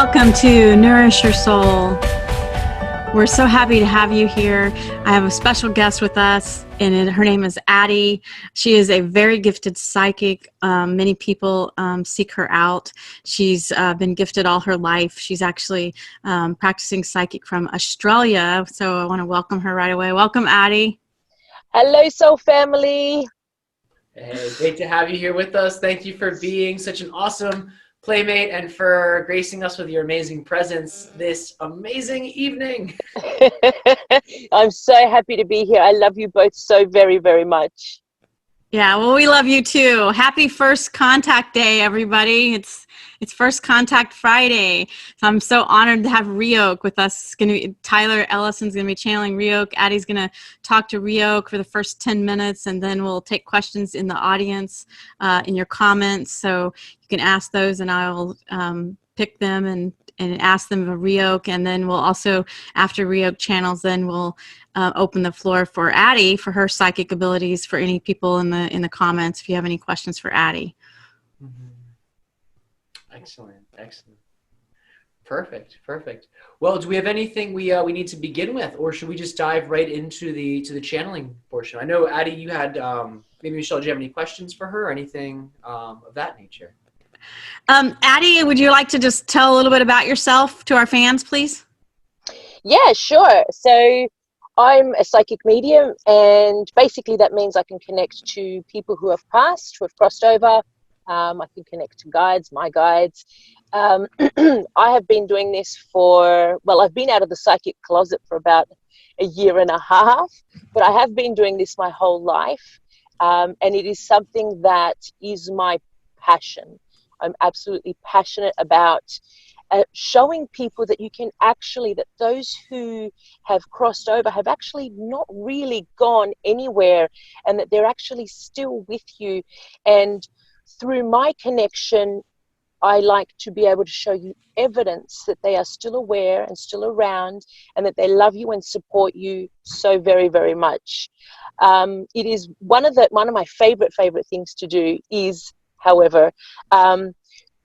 Welcome to Nourish Your Soul. We're so happy to have you here. I have a special guest with us, and her name is Addie. She is a very gifted psychic. Many people seek her out. She's been gifted all her life. She's actually practicing psychic from Australia, so I want to welcome her right away. Welcome, Addie. Hello, Soul family. Hey, great to have you here with us. Thank you for being such an awesome playmate and for gracing us with your amazing presence this amazing evening. I'm so happy to be here. I love you both so very, very much. Yeah, well, we love you too. Happy First Contact Day, everybody. It's First Contact Friday. So I'm so honored to have Riok with us. It's gonna be Tyler Ellison's gonna be channeling Riok. Addie's gonna talk to Riok for the first 10 minutes, and then we'll take questions in the audience, in your comments. So you can ask those, and I'll pick them and ask them of Riok. And then we'll also, after Riok channels, then we'll open the floor for Addie for her psychic abilities. For any people in the comments, if you have any questions for Addie. Mm-hmm. Excellent. Perfect. Well, do we have anything we need to begin with, or should we just dive right into the channeling portion? I know, Addie, you had maybe Michelle, do you have any questions for her or anything of that nature? Addie, would you like to just tell a little bit about yourself to our fans, please? Yeah, sure. So I'm a psychic medium, and basically that means I can connect to people who have passed, who have crossed over. I can connect to guides, my guides. I have been doing this I've been out of the psychic closet for about a year and a half, but I have been doing this my whole life. And it is something that is my passion. I'm absolutely passionate about showing people that you can actually, that those who have crossed over have actually not really gone anywhere, and that they're actually still with you. And through my connection, I like to be able to show you evidence that they are still aware and still around, and that they love you and support you so very, very much. It is one of my favorite things to do is, however,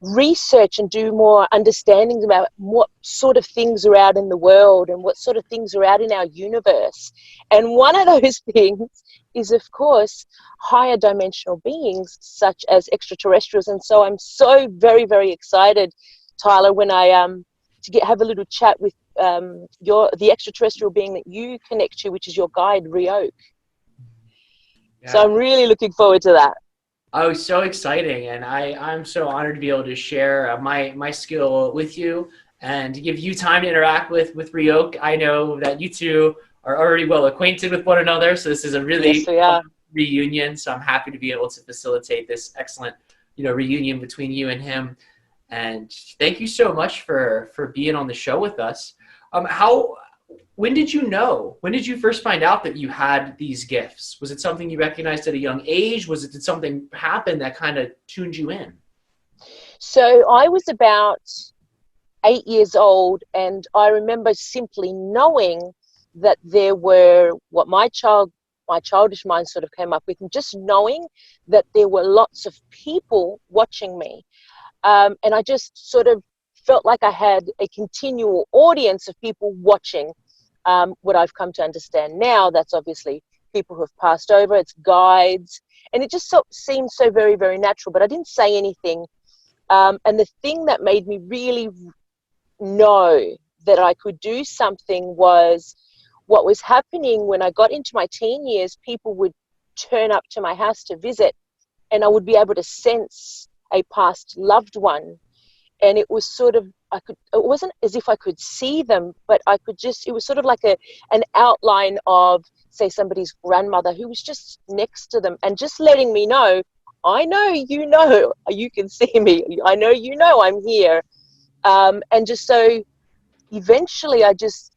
research and do more understandings about what sort of things are out in the world and what sort of things are out in our universe. And one of those things is, of course, higher dimensional beings such as extraterrestrials. And so I'm so very, very excited, Tyler, when I have a little chat with the extraterrestrial being that you connect to, which is your guide, Riok. Yeah. So I'm really looking forward to that. Oh, so exciting. And I'm so honored to be able to share my skill with you and to give you time to interact with Riok. I know that you two are already well acquainted with one another, so this is a really fun reunion. So I'm happy to be able to facilitate this excellent, reunion between you and him. And thank you so much for being on the show with us. When did you know? When did you first find out that you had these gifts? Was it something you recognized at a young age? Did something happen that kind of tuned you in? So I was about 8 years old, and I remember simply knowing that there were what my childish mind sort of came up with, and just knowing that there were lots of people watching me. And I just sort of felt like I had a continual audience of people watching. What I've come to understand now, that's obviously people who have passed over, it's guides, and it just seemed so very, very natural, but I didn't say anything. And the thing that made me really know that I could do something was what was happening when I got into my teen years. People would turn up to my house to visit, and I would be able to sense a past loved one. And it was sort of, it wasn't as if I could see them, but it was sort of like an outline of, say, somebody's grandmother who was just next to them, and just letting me know, I know, you can see me. I know, I'm here. And just so eventually I just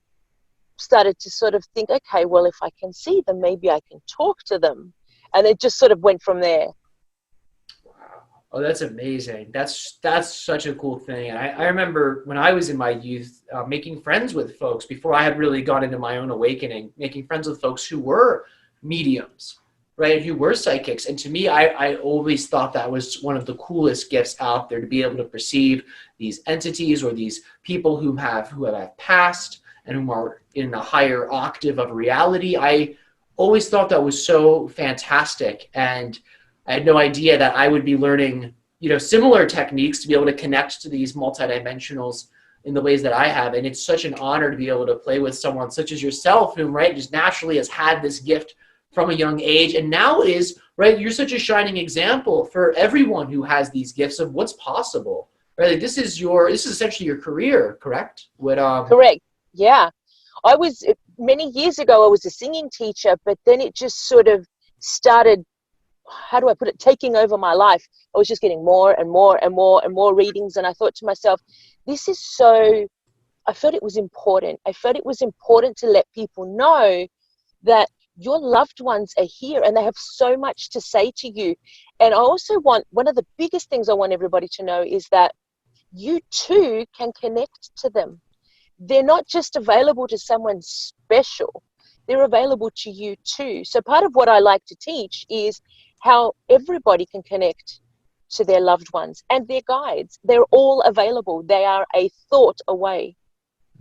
started to sort of think, okay, well, if I can see them, maybe I can talk to them. And it just sort of went from there. Oh, that's amazing. That's such a cool thing. And I remember when I was in my youth, making friends with folks before I had really gone into my own awakening, making friends with folks who were mediums. right, who were psychics. And to me, I always thought that was one of the coolest gifts out there, to be able to perceive these entities or these people who have passed and who are in a higher octave of reality. I always thought that was so fantastic. And I had no idea that I would be learning, similar techniques to be able to connect to these multidimensionals in the ways that I have. And it's such an honor to be able to play with someone such as yourself, who, right, just naturally has had this gift from a young age. And now is, right, you're such a shining example for everyone who has these gifts of what's possible, right? Like, this is essentially your career, correct? Correct. Yeah. Many years ago, I was a singing teacher, but then it just sort of started, how do I put it, taking over my life. I was just getting more and more and more and more readings. And I thought to myself, I felt it was important. I felt it was important to let people know that your loved ones are here and they have so much to say to you. And I also one of the biggest things I want everybody to know is that you too can connect to them. They're not just available to someone special. They're available to you too. So part of what I like to teach is how everybody can connect to their loved ones and their guides. They're all available. They are a thought away.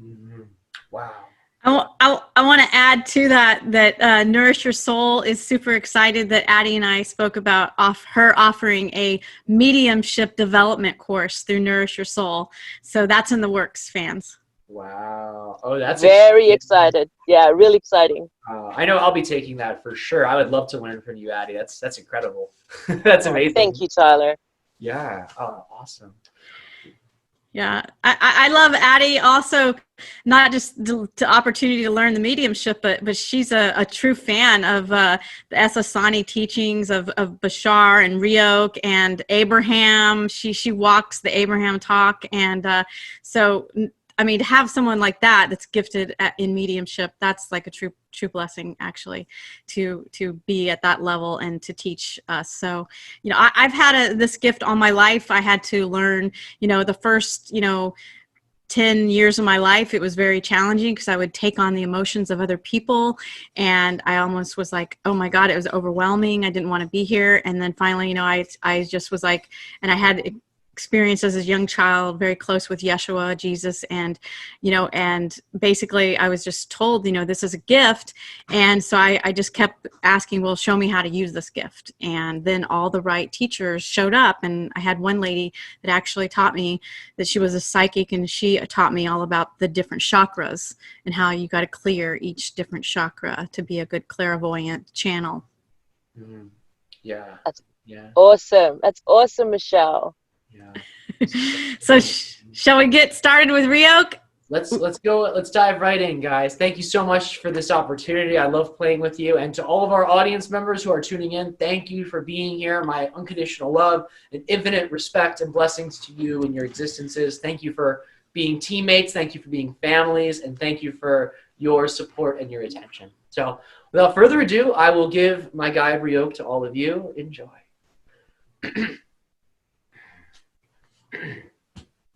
Mm-hmm. Wow. I want to add to that Nourish Your Soul is super excited that Addie and I spoke about her offering a mediumship development course through Nourish Your Soul. So that's in the works, fans. Wow. Oh, that's very excited. Yeah, really exciting. I know I'll be taking that for sure. I would love to learn from you, Addie. That's incredible. That's amazing. Thank you, Tyler. Yeah. Oh, awesome. Yeah, I love Addie also, not just the opportunity to learn the mediumship, but she's a true fan of the Essassani teachings of Bashar and Riok and Abraham. She walks the Abraham talk. And so, I mean, to have someone like that's gifted in mediumship, that's like a true blessing, actually, to be at that level and to teach us. So, I've had this gift all my life. I had to learn, the first, 10 years of my life, it was very challenging because I would take on the emotions of other people. And I almost was like, oh my God, it was overwhelming. I didn't want to be here. And then finally, I just was like, and I had experience as a young child, very close with Yeshua, Jesus, and basically I was just told, this is a gift. And so I just kept asking, well, show me how to use this gift. And then all the right teachers showed up, and I had one lady that actually taught me that she was a psychic, and she taught me all about the different chakras and how you got to clear each different chakra to be a good clairvoyant channel. Mm-hmm. Yeah. That's awesome. That's awesome, Michelle. Yeah. So shall we get started with Riok? Let's go. Let's dive right in, guys. Thank you so much for this opportunity. I love playing with you. And to all of our audience members who are tuning in, thank you for being here. My unconditional love and infinite respect and blessings to you and your existences. Thank you for being teammates. Thank you for being families. And thank you for your support and your attention. So without further ado, I will give my guide Riok to all of you. Enjoy.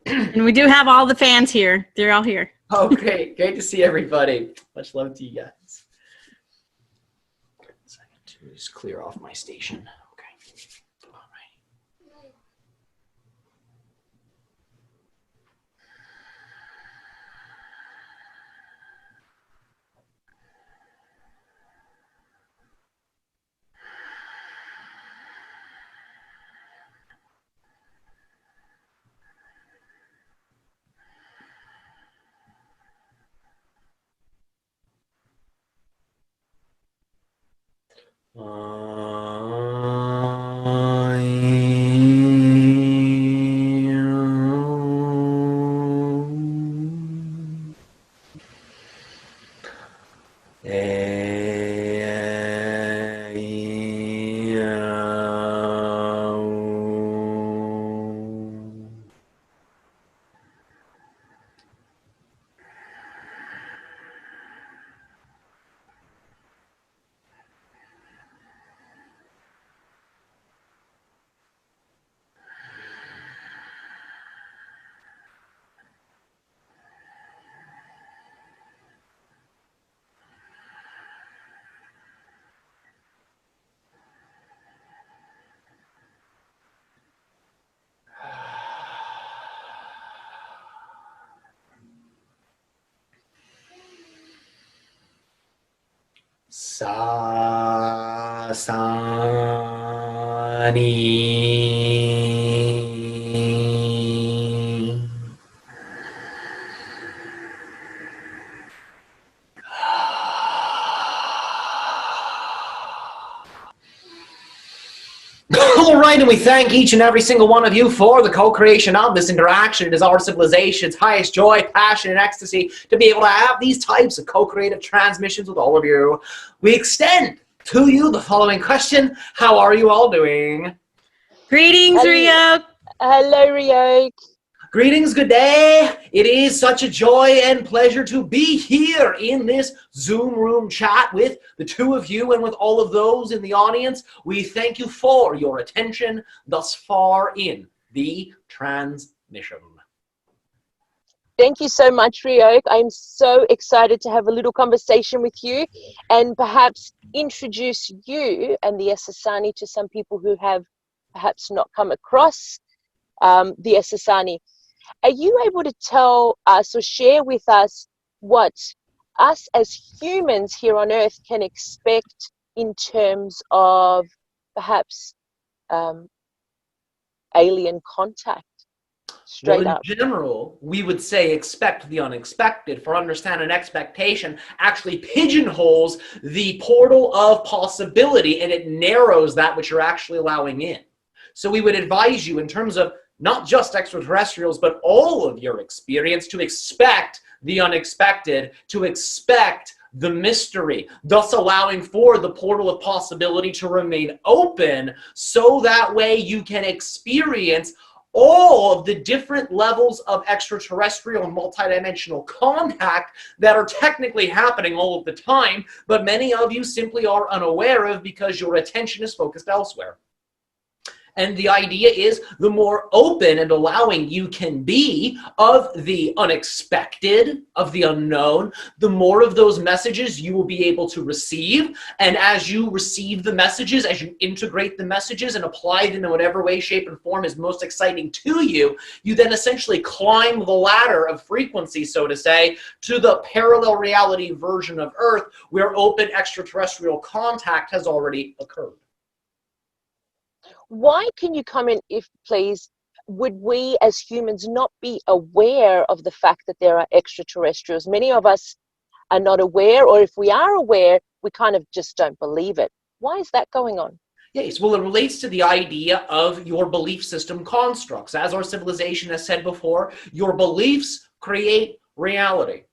And we do have all the fans here. They're all here. Oh, great. Great to see everybody. Much love to you guys. A second to just clear off my station. Okay. All right. Sasani. All right, and we thank each and every single one of you for the co-creation of this interaction. It is our civilization's highest joy, passion, and ecstasy to be able to have these types of co-creative transmissions with all of you. We extend to you the following question. How are you all doing? Greetings, Riok. Hello, Riok. Greetings, good day. It is such a joy and pleasure to be here in this Zoom room chat with the two of you and with all of those in the audience. We thank you for your attention thus far in the transmission. Thank you so much, Riok. I'm so excited to have a little conversation with you and perhaps introduce you and the Essassani to some people who have perhaps not come across the Essassani. Are you able to tell us or share with us what us as humans here on Earth can expect in terms of perhaps alien contact? Straight up. In general, we would say expect the unexpected. For understand an expectation actually pigeonholes the portal of possibility and it narrows that which you're actually allowing in. So we would advise you in terms of not just extraterrestrials, but all of your experience to expect the unexpected, to expect the mystery, thus allowing for the portal of possibility to remain open so that way you can experience all of the different levels of extraterrestrial and multidimensional contact that are technically happening all of the time, but many of you simply are unaware of because your attention is focused elsewhere. And the idea is the more open and allowing you can be of the unexpected, of the unknown, the more of those messages you will be able to receive. And as you receive the messages, as you integrate the messages and apply them in whatever way, shape, and form is most exciting to you, you then essentially climb the ladder of frequency, so to say, to the parallel reality version of Earth where open extraterrestrial contact has already occurred. Why can you comment, if please, would we as humans not be aware of the fact that there are extraterrestrials? Many of us are not aware, or if we are aware, we kind of just don't believe it. Why is that going on? Yes, well, it relates to the idea of your belief system constructs. As our civilization has said before, your beliefs create reality.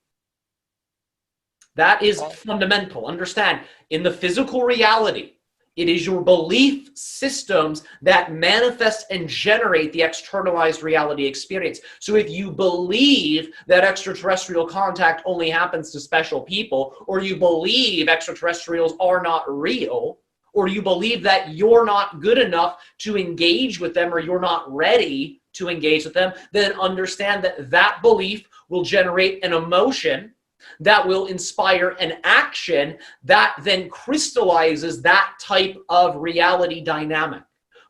That is fundamental. Understand, in the physical reality, it is your belief systems that manifest and generate the externalized reality experience. So if you believe that extraterrestrial contact only happens to special people, or you believe extraterrestrials are not real, or you believe that you're not good enough to engage with them, or you're not ready to engage with them, then understand that that belief will generate an emotion that will inspire an action that then crystallizes that type of reality dynamic.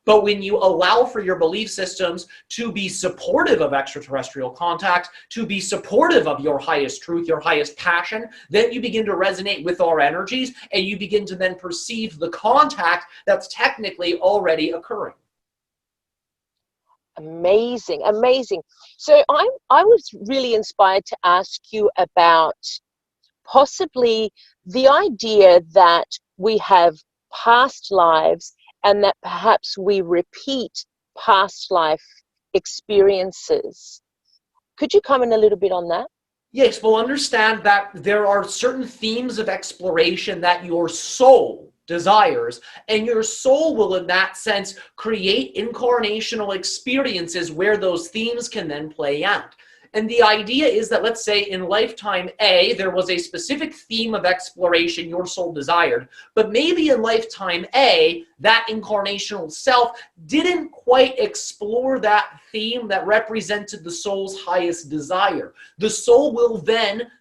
But when you allow for your belief systems to be supportive of extraterrestrial contact, to be supportive of your highest truth, your highest passion, then you begin to resonate with our energies and you begin to then perceive the contact that's technically already occurring. Amazing, amazing. So I was really inspired to ask you about possibly the idea that we have past lives and that perhaps we repeat past life experiences. Could you comment a little bit on that? Yes, we'll understand that there are certain themes of exploration that your soul desires, and your soul will in that sense create incarnational experiences where those themes can then play out. And the idea is that, let's say in lifetime A, there was a specific theme of exploration your soul desired, but maybe in lifetime A, that incarnational self didn't quite explore that theme that represented the soul's highest desire. The soul will then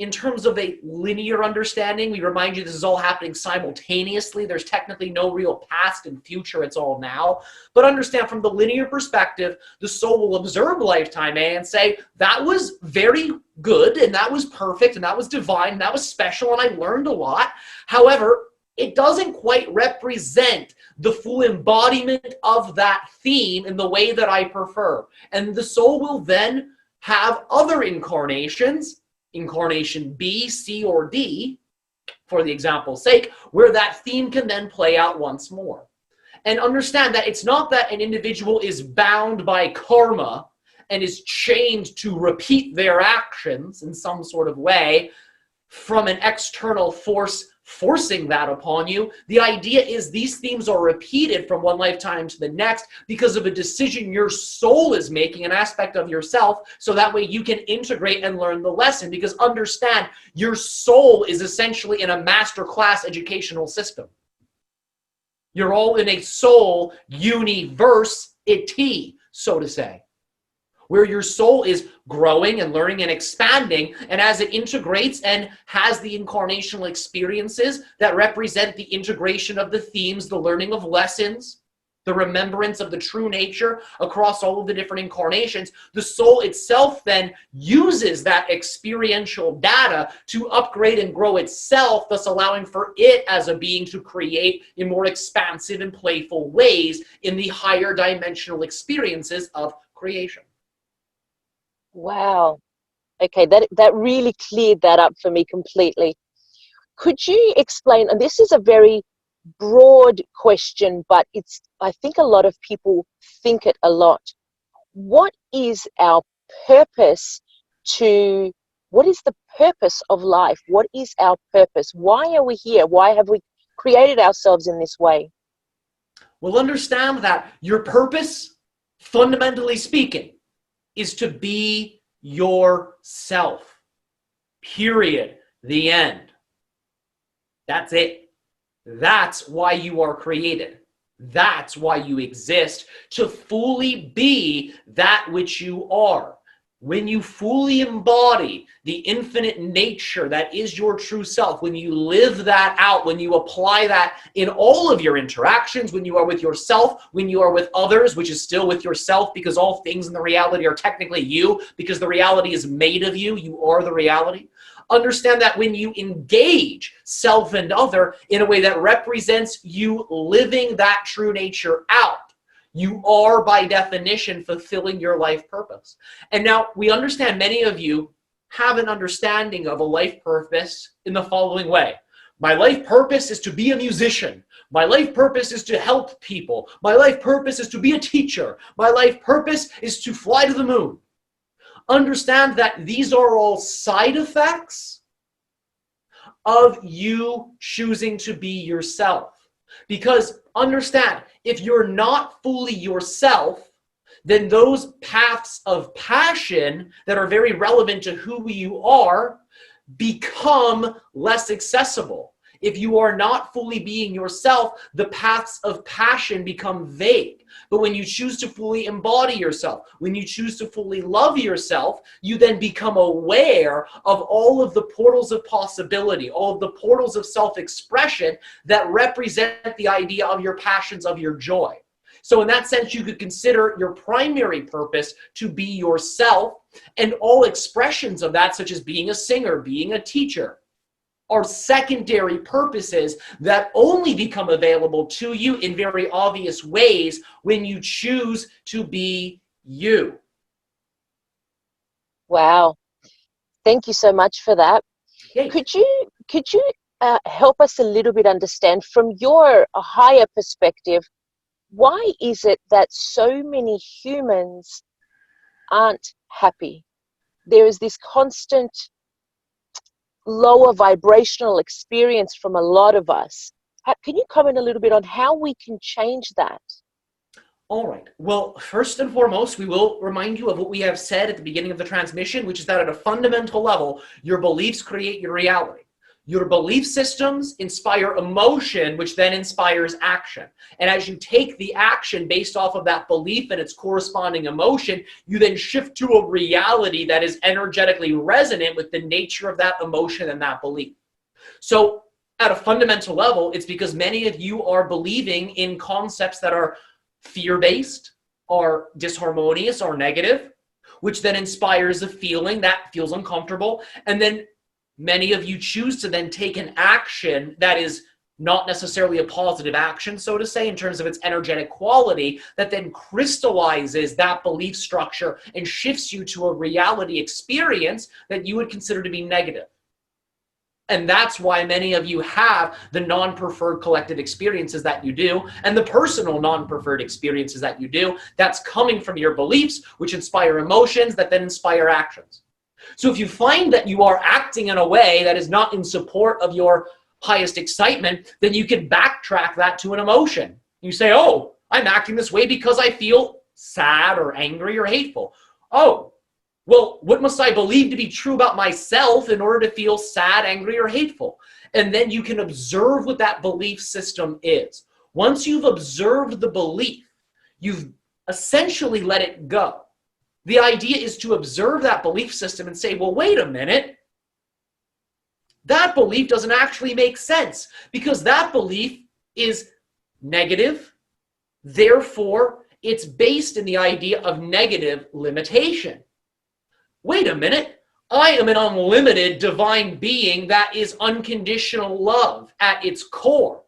in terms of a linear understanding, we remind you this is all happening simultaneously. There's technically no real past and future. It's all now. But understand from the linear perspective, the soul will observe lifetime A and say, that was very good, and that was perfect, and that was divine, and that was special, and I learned a lot. However, it doesn't quite represent the full embodiment of that theme in the way that I prefer. And the soul will then have other incarnations, incarnation B, C, or D, for the example's sake, where that theme can then play out once more. And understand that it's not that an individual is bound by karma and is chained to repeat their actions in some sort of way from an external force forcing that upon you. The idea is these themes are repeated from one lifetime to the next because of a decision your soul is making, an aspect of yourself, so that way you can integrate and learn the lesson. Because understand, your soul is essentially in a master class educational system. You're all in a soul university, so to say, where your soul is growing and learning and expanding, and as it integrates and has the incarnational experiences that represent the integration of the themes, the learning of lessons, the remembrance of the true nature across all of the different incarnations, the soul itself then uses that experiential data to upgrade and grow itself, thus allowing for it as a being to create in more expansive and playful ways in the higher dimensional experiences of creation. Wow. Okay, that really cleared that up for me completely. Could you explain, and this is a very broad question, but I think a lot of people think it a lot. What is our purpose what is the purpose of life? What is our purpose? Why are we here? Why have we created ourselves in this way? Well, understand that your purpose, fundamentally speaking, is to be yourself. Period. The end. That's it. That's why you are created. That's why you exist, to fully be that which you are. When you fully embody the infinite nature that is your true self, when you live that out, when you apply that in all of your interactions, when you are with yourself, when you are with others, which is still with yourself, because all things in the reality are technically you, because the reality is made of you, you are the reality. Understand that when you engage self and other in a way that represents you living that true nature out, you are, by definition, fulfilling your life purpose. And now we understand many of you have an understanding of a life purpose in the following way. My life purpose is to be a musician. My life purpose is to help people. My life purpose is to be a teacher. My life purpose is to fly to the moon. Understand that these are all side effects of you choosing to be yourself. Because understand, if you're not fully yourself, then those paths of passion that are very relevant to who you are become less accessible. If you are not fully being yourself, the paths of passion become vague. But when you choose to fully embody yourself, when you choose to fully love yourself, you then become aware of all of the portals of possibility, all of the portals of self-expression that represent the idea of your passions, of your joy. So in that sense, you could consider your primary purpose to be yourself, and all expressions of that, such as being a singer, being a teacher, are secondary purposes that only become available to you in very obvious ways when you choose to be you. Wow. Thank you so much for that. Yay. Could you help us a little bit understand from your higher perspective, why is it that so many humans aren't happy? There is this constant lower vibrational experience from a lot of us. Can you comment a little bit on how we can change that? All right. Well, first and foremost, we will remind you of what we have said at the beginning of the transmission, which is that at a fundamental level, your beliefs create your reality. Your belief systems inspire emotion, which then inspires action. And as you take the action based off of that belief and its corresponding emotion, you then shift to a reality that is energetically resonant with the nature of that emotion and that belief. So at a fundamental level, it's because many of you are believing in concepts that are fear-based, are disharmonious, or negative, which then inspires a feeling that feels uncomfortable. And then many of you choose to then take an action that is not necessarily a positive action, so to say, in terms of its energetic quality, that then crystallizes that belief structure and shifts you to a reality experience that you would consider to be negative. And that's why many of you have the non-preferred collective experiences that you do, and the personal non-preferred experiences that you do. That's coming from your beliefs, which inspire emotions that then inspire actions. So if you find that you are acting in a way that is not in support of your highest excitement, then you can backtrack that to an emotion. You say, oh, I'm acting this way because I feel sad or angry or hateful. Oh, well, what must I believe to be true about myself in order to feel sad, angry, or hateful? And then you can observe what that belief system is. Once you've observed the belief, you've essentially let it go. The idea is to observe that belief system and say, well, wait a minute. That belief doesn't actually make sense because that belief is negative. Therefore, it's based in the idea of negative limitation. Wait a minute. I am an unlimited divine being that is unconditional love at its core.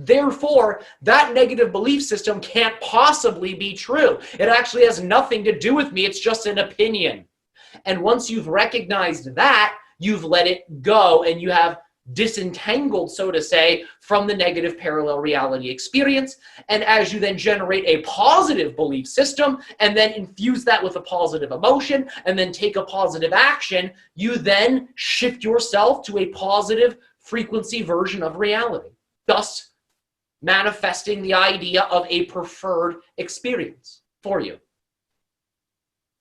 Therefore, that negative belief system can't possibly be true. It actually has nothing to do with me. It's just an opinion. And once you've recognized that, you've let it go and you have disentangled, so to say, from the negative parallel reality experience. And as you then generate a positive belief system and then infuse that with a positive emotion and then take a positive action, you then shift yourself to a positive frequency version of reality, thus manifesting the idea of a preferred experience for you.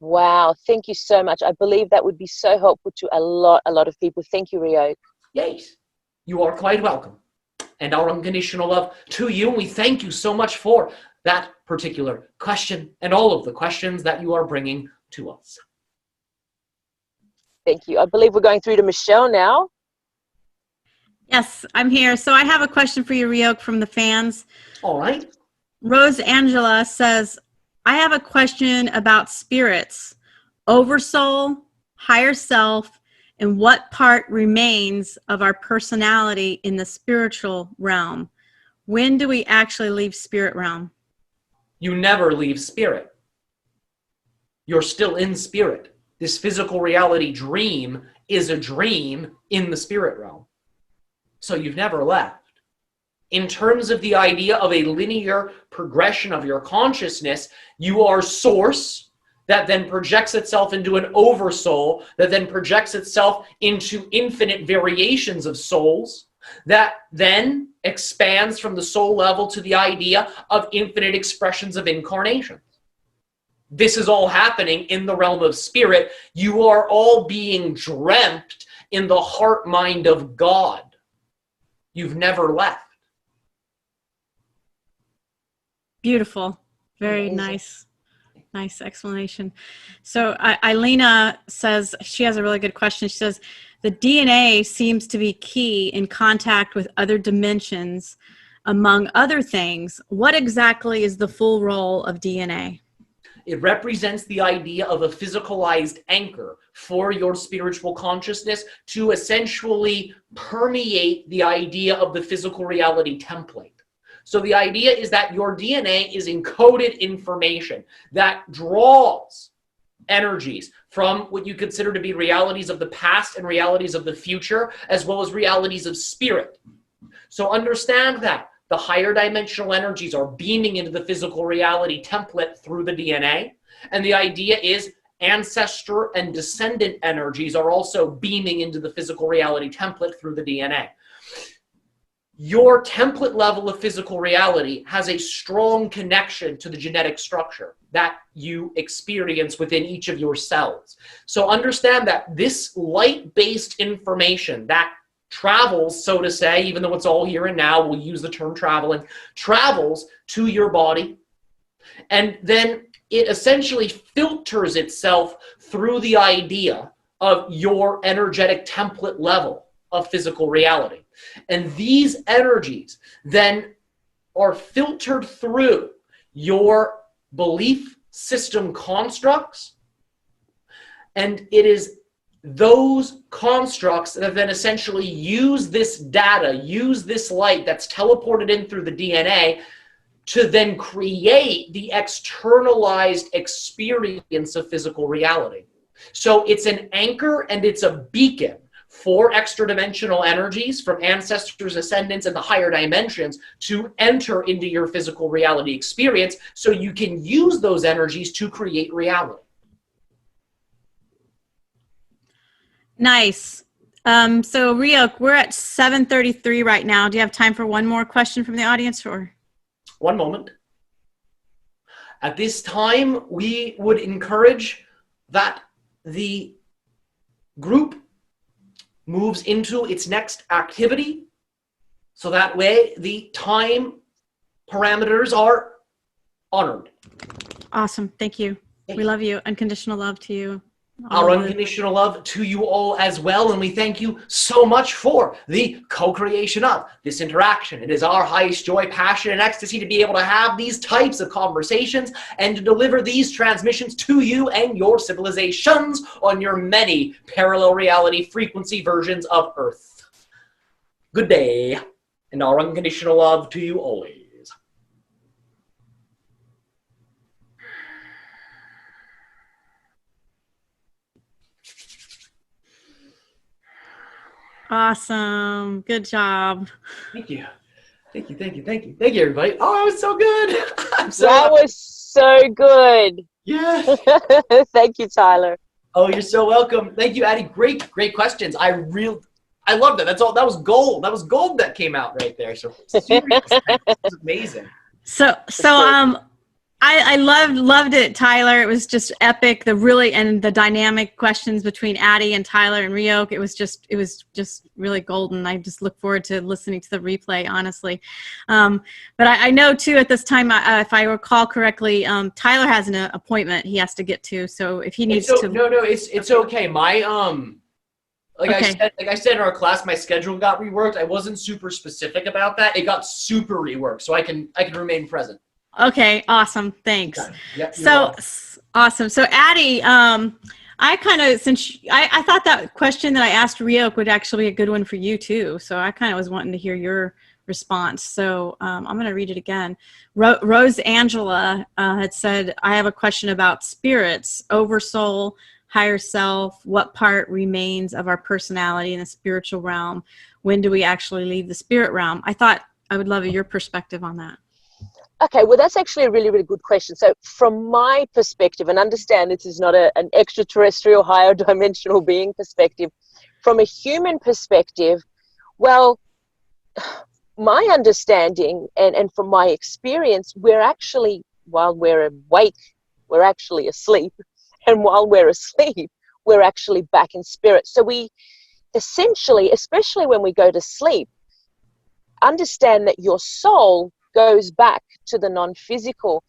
Wow, thank you so much. I believe that would be so helpful to a lot of people. Thank you, Riok. Yes, you are quite welcome. And our unconditional love to you. And we thank you so much for that particular question and all of the questions that you are bringing to us. Thank you. I believe we're going through to Michelle now. Yes, I'm here. So I have a question for you, Riok, from the fans. All right. Rose Angela says, I have a question about spirits, oversoul, higher self, and what part remains of our personality in the spiritual realm. When do we actually leave spirit realm? You never leave spirit. You're still in spirit. This physical reality dream is a dream in the spirit realm. So you've never left. In terms of the idea of a linear progression of your consciousness, you are source that then projects itself into an oversoul, that then projects itself into infinite variations of souls, that then expands from the soul level to the idea of infinite expressions of incarnation. This is all happening in the realm of spirit. You are all being dreamt in the heart mind of God. You've never left. Beautiful. Very nice. Nice explanation. So Eilena says, she has a really good question. She says, the DNA seems to be key in contact with other dimensions, among other things. What exactly is the full role of DNA? It represents the idea of a physicalized anchor for your spiritual consciousness to essentially permeate the idea of the physical reality template. So the idea is that your DNA is encoded information that draws energies from what you consider to be realities of the past and realities of the future, as well as realities of spirit. So understand that the higher dimensional energies are beaming into the physical reality template through the DNA. And the idea is ancestor and descendant energies are also beaming into the physical reality template through the DNA. Your template level of physical reality has a strong connection to the genetic structure that you experience within each of your cells. So understand that this light-based information that travels, so to say, even though it's all here and now, we'll use the term traveling, travels to your body, and then it essentially filters itself through the idea of your energetic template level of physical reality. And these energies then are filtered through your belief system constructs, and it is those constructs that then essentially use this data, use this light that's teleported in through the DNA to then create the externalized experience of physical reality. So it's an anchor and it's a beacon for extra-dimensional energies from ancestors, ascendants, and the higher dimensions to enter into your physical reality experience, so you can use those energies to create reality. Nice. So Riok, we're at 7:33 right now. Do you have time for one more question from the audience, or? One moment. At this time, we would encourage that the group moves into its next activity, so that way the time parameters are honored. Awesome. Thank you. We love you. Unconditional love to you. Our unconditional love to you all as well, and we thank you so much for the co-creation of this interaction. It is our highest joy, passion, and ecstasy to be able to have these types of conversations and to deliver these transmissions to you and your civilizations on your many parallel reality frequency versions of Earth. Good day, and our unconditional love to you always. Awesome. Good job. Thank you. Thank you, thank you, thank you. Thank you, everybody. Oh, that was so good. That was so good. Yeah. Thank you, Tyler. Oh, you're so welcome. Thank you, Addie. Great questions. I love that. That's all. That was gold. That was gold that came out right there. So serious. That was amazing. So I loved it, Tyler. It was just epic. And the dynamic questions between Addie and Tyler and Riok. It was just really golden. I just look forward to listening to the replay, honestly. But I know too at this time, if I recall correctly, Tyler has an appointment he has to get to. So if he needs to, no, it's okay. My like I said in our class, my schedule got reworked. I wasn't super specific about that. It got super reworked, so I can remain present. Okay, awesome. Thanks. Yep, so awesome. So Addie, I kind of, I thought that question that I asked Riok would actually be a good one for you too. So I kind of was wanting to hear your response. So I'm going to read it again. Rose Angela had said, I have a question about spirits, oversoul, higher self. What part remains of our personality in the spiritual realm? When do we actually leave the spirit realm? I thought I would love your perspective on that. Okay, well, that's actually a really, really good question. So from my perspective, and understand this is not an extraterrestrial, higher dimensional being perspective, from a human perspective, well, my understanding and from my experience, we're actually, while we're awake, we're actually asleep. And while we're asleep, we're actually back in spirit. So we essentially, especially when we go to sleep, understand that your soul goes back to the non-physical.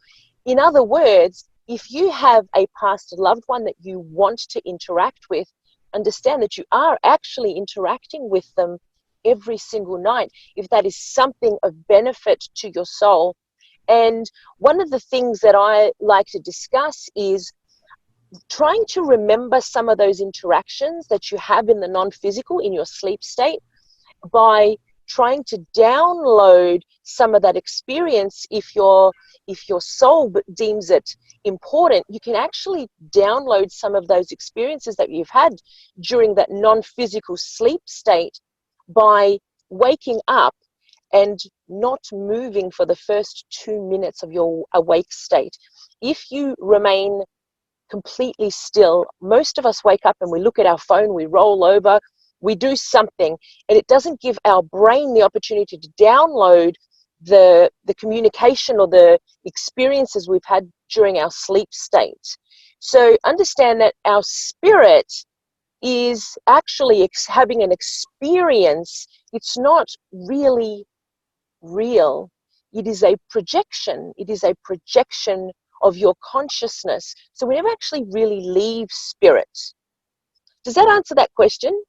In other words, if you have a past loved one that you want to interact with, understand that you are actually interacting with them every single night, if that is something of benefit to your soul. And one of the things that I like to discuss is trying to remember some of those interactions that you have in the non-physical in your sleep state by trying to download some of that experience. If your soul deems it important, you can actually download some of those experiences that you've had during that non-physical sleep state by waking up and not moving for the first 2 minutes of your awake state. If you remain completely still, most of us wake up and we look at our phone, we roll over, we do something, and it doesn't give our brain the opportunity to download the communication or the experiences we've had during our sleep state. So understand that our spirit is actually having an experience. It's not really real. It is a projection. It is a projection of your consciousness. So we never actually really leave spirit. Does that answer that question?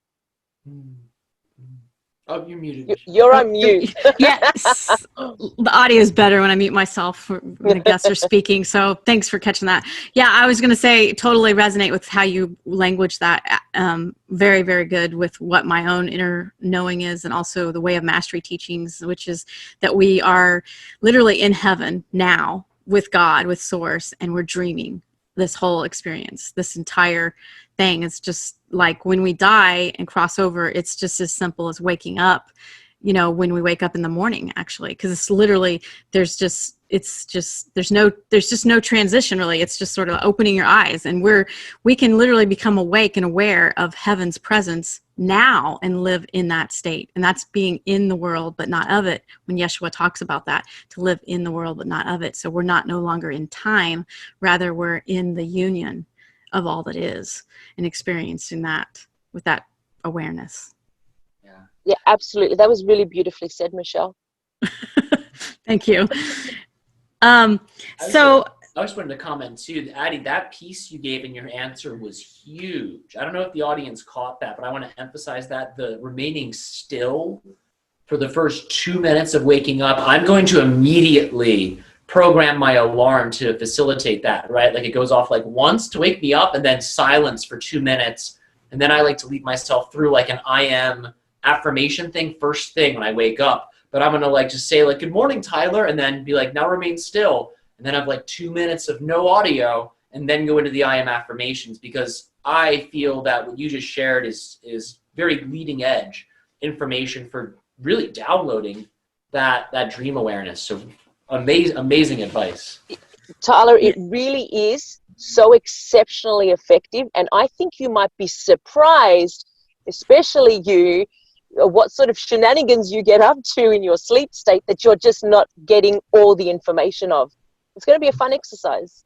Oh, you're muted. You're on mute. Yes. The audio is better when I mute myself when the guests are speaking. So thanks for catching that. Yeah, I was going to say totally resonate with how you language that. Very, very good with what my own inner knowing is, and also the Way of Mastery teachings, which is that we are literally in heaven now with God, with Source, and we're dreaming this whole experience, this entire thing. It's just like when we die and cross over, it's just as simple as waking up, you know, when we wake up in the morning, actually, because it's literally, there's just no transition really. It's just sort of opening your eyes, and we can literally become awake and aware of heaven's presence now and live in that state. And that's being in the world, but not of it. When Yeshua talks about that, to live in the world, but not of it. So we're not no longer in time, rather we're in the union of all that is and experiencing that with that awareness. Yeah, absolutely. That was really beautifully said, Michelle. Thank you. I just wanted to comment too, Addie, that piece you gave in your answer was huge. I don't know if the audience caught that, but I want to emphasize that the remaining still for the first 2 minutes of waking up, I'm going to immediately program my alarm to facilitate that, right? Like it goes off like once to wake me up and then silence for 2 minutes. And then I like to lead myself through like an I am affirmation thing first thing when I wake up. But I'm going to like just say like, good morning, Tyler, and then be like, now remain still. And then have like 2 minutes of no audio and then go into the I am affirmations, because I feel that what you just shared is very leading edge information for really downloading that dream awareness. So amazing advice. Tyler, it really is so exceptionally effective. And I think you might be surprised, especially you, what sort of shenanigans you get up to in your sleep state that you're just not getting all the information of. It's going to be a fun exercise.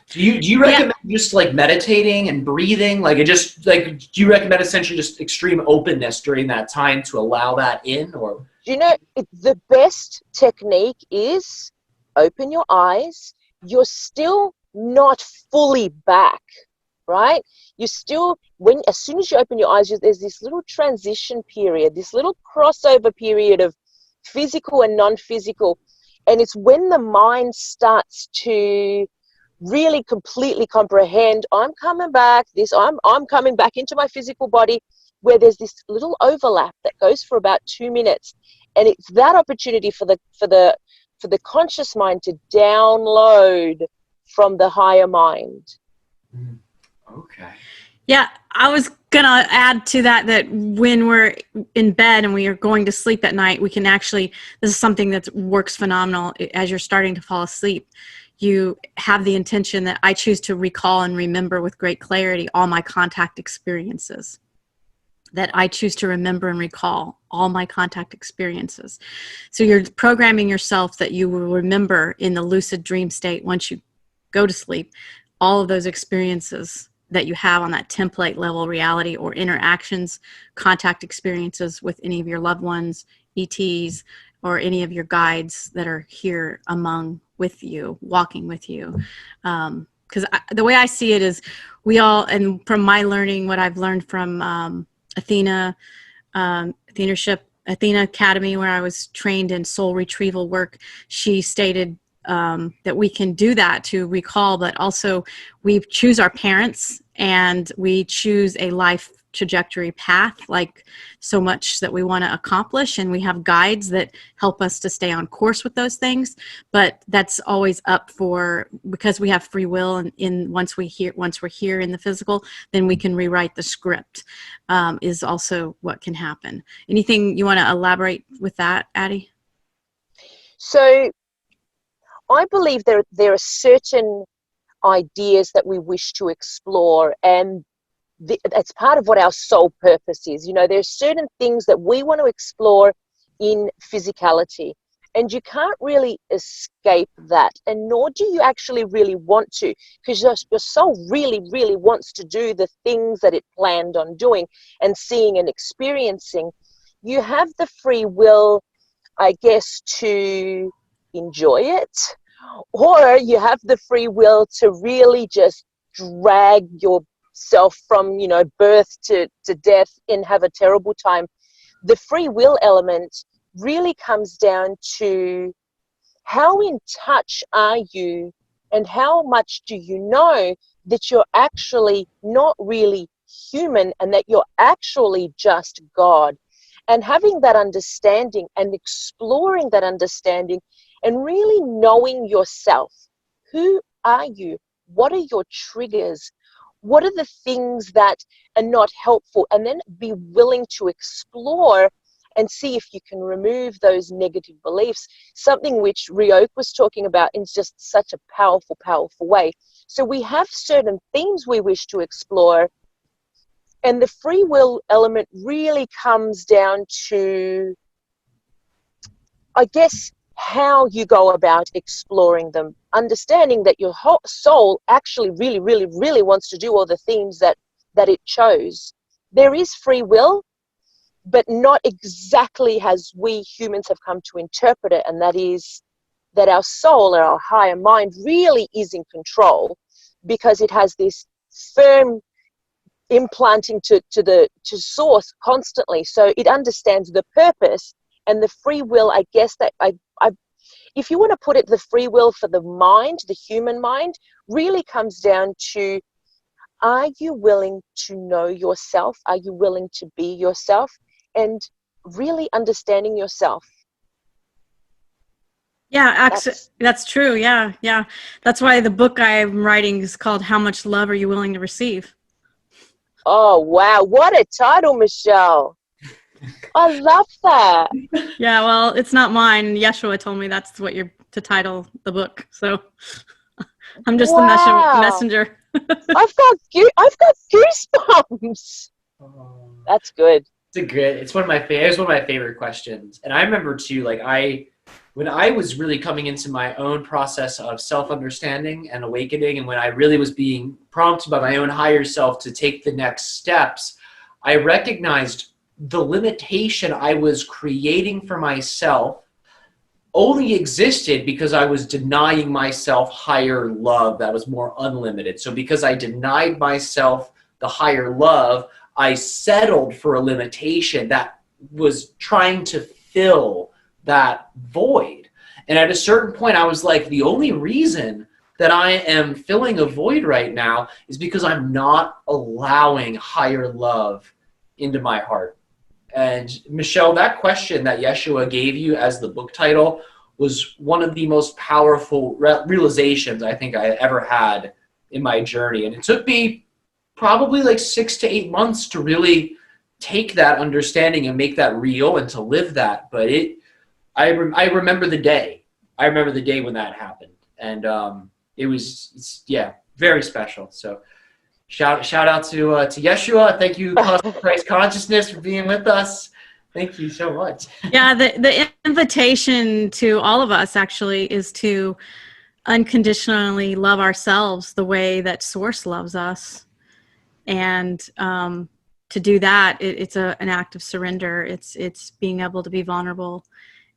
Do you recommend just like meditating and breathing? Like it just like, do you recommend essentially just extreme openness during that time to allow that in? Or you know, the best technique is open your eyes. You're still not fully back, right? You still, as soon as you open your eyes, there's this little transition period, this little crossover period of physical and non-physical. And it's when the mind starts to really completely comprehend, I'm coming back, I'm coming back into my physical body, where there's this little overlap that goes for about 2 minutes. And it's that opportunity for the conscious mind to download from the higher mind. okay. Yeah, I was going to add to that when we're in bed and we are going to sleep at night, we can actually, this is something that works phenomenal. As you're starting to fall asleep, you have the intention that I choose to recall and remember with great clarity all my contact experiences. That I choose to remember and recall all my contact experiences. So you're programming yourself that you will remember in the lucid dream state once you go to sleep, all of those experiences that you have on that template level reality, or interactions, contact experiences with any of your loved ones, ETs, or any of your guides that are here with you, walking with you. Because the way I see it is we all, and from my learning, what I've learned from Athena Academy, where I was trained in soul retrieval work, she stated that we can do that to recall, but also we choose our parents and we choose a life trajectory path, like so much that we want to accomplish, and we have guides that help us to stay on course with those things. But that's always up for, because we have free will, and once we're here in the physical, then we can rewrite the script, is also what can happen. Anything you want to elaborate with that, Addie? So I believe there are certain ideas that we wish to explore, and that's part of what our soul purpose is. You know, there's certain things that we want to explore in physicality, And you can't really escape that, and nor do you actually really want to, because your soul really, really wants to do the things that it planned on doing and seeing and experiencing. You have the free will, I guess, to enjoy it, or you have the free will to really just drag yourself from, birth to death and have a terrible time. The free will element really comes down to how in touch are you and how much do you know that you're actually not really human and that you're actually just God. And having that understanding and exploring that understanding and really knowing yourself. Who are you? What are your triggers? What are the things that are not helpful? And then be willing to explore and see if you can remove those negative beliefs, something which Riok was talking about in just such a powerful, powerful way. So we have certain themes we wish to explore, and the free will element really comes down to, I guess, how you go about exploring them, understanding that your whole soul actually really, really, really wants to do all the themes that it chose. There is free will, but not exactly as we humans have come to interpret it, and that is that our soul or our higher mind really is in control, because it has this firm implanting to source constantly. So it understands the purpose and the free will. I guess that if you want to put it, the free will for the mind, the human mind, really comes down to, are you willing to know yourself? Are you willing to be yourself? And really understanding yourself. Yeah, that's true. Yeah. That's why the book I'm writing is called How Much Love Are You Willing to Receive? Oh, wow. What a title, Michelle. I love that. Yeah, well, it's not mine. Yeshua told me that's what you're to title the book. So I'm just the messenger. I've got goosebumps. That's good. It's one of my favorite questions. And I remember too, when I was really coming into my own process of self-understanding and awakening, and when I really was being prompted by my own higher self to take the next steps, I recognized the limitation I was creating for myself only existed because I was denying myself higher love that was more unlimited. So because I denied myself the higher love, I settled for a limitation that was trying to fill that void. And at a certain point, I was like, the only reason that I am filling a void right now is because I'm not allowing higher love into my heart. And Michelle, that question that Yeshua gave you as the book title was one of the most powerful realizations I think I ever had in my journey. And it took me probably 6 to 8 months to really take that understanding and make that real and to live that. But I remember the day. I remember the day when that happened. And it's very special. So shout out to Yeshua. Thank you, Cosmic Christ Consciousness, for being with us. Thank you so much. Yeah, the invitation to all of us actually is to unconditionally love ourselves the way that Source loves us. And to do that, it's an act of surrender. It's being able to be vulnerable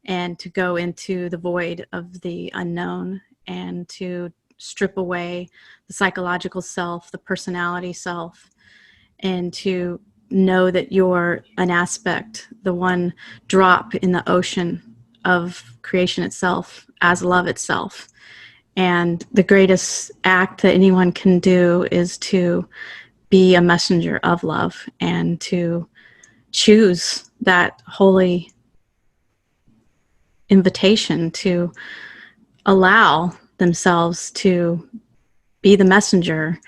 and to go into the void of the unknown and to strip away the psychological self, the personality self, and to know that you're an aspect, the one drop in the ocean of creation itself as love itself. And the greatest act that anyone can do is to be a messenger of love and to choose that holy invitation to allow themselves to be the messenger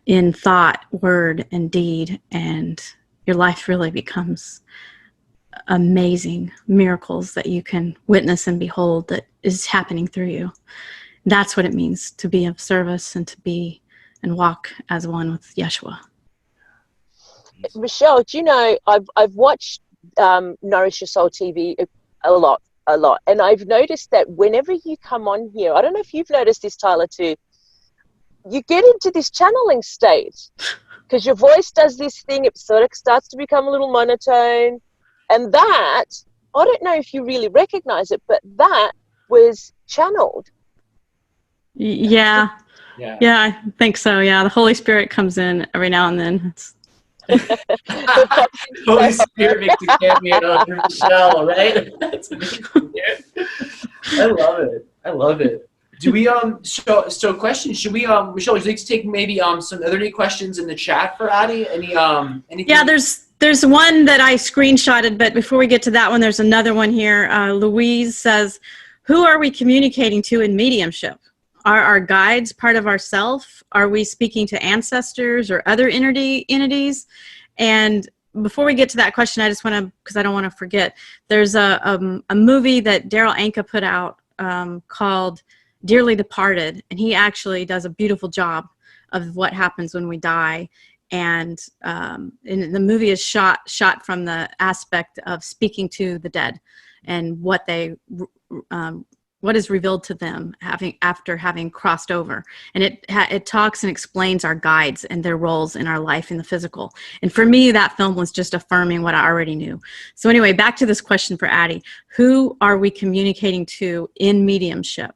in thought, word, and deed, and your life really becomes amazing miracles that you can witness and behold that is happening through you. That's what it means to be of service and to be and walk as one with Yeshua. Michelle, do you know, I've watched Nourish Your Soul TV a lot a lot. And I've noticed that whenever you come on here, I don't know if you've noticed this, Tyler, too, you get into this channeling state because your voice does this thing. It sort of starts to become a little monotone. And that, I don't know if you really recognize it, but that was channeled. Yeah. I think so. Yeah. The Holy Spirit comes in every now and then. Holy Spirit makes a cameo through Michelle, right? That's amazing. I love it. Do we so question, should we Michelle, would you like to take maybe some other questions in the chat for Addie? Anything? Yeah, there's one that I screenshotted, but before we get to that one, there's another one here. Louise says, who are we communicating to in mediumship? Are our guides part of ourself? Are we speaking to ancestors or other entities? And before we get to that question, I just want to, because I don't want to forget, there's a movie that Daryl Anka put out called Dearly Departed, and he actually does a beautiful job of what happens when we die. And the movie is shot from the aspect of speaking to the dead and what is revealed to them after having crossed over. And it talks and explains our guides and their roles in our life in the physical. And for me, that film was just affirming what I already knew. So anyway, back to this question for Addie. Who are we communicating to in mediumship?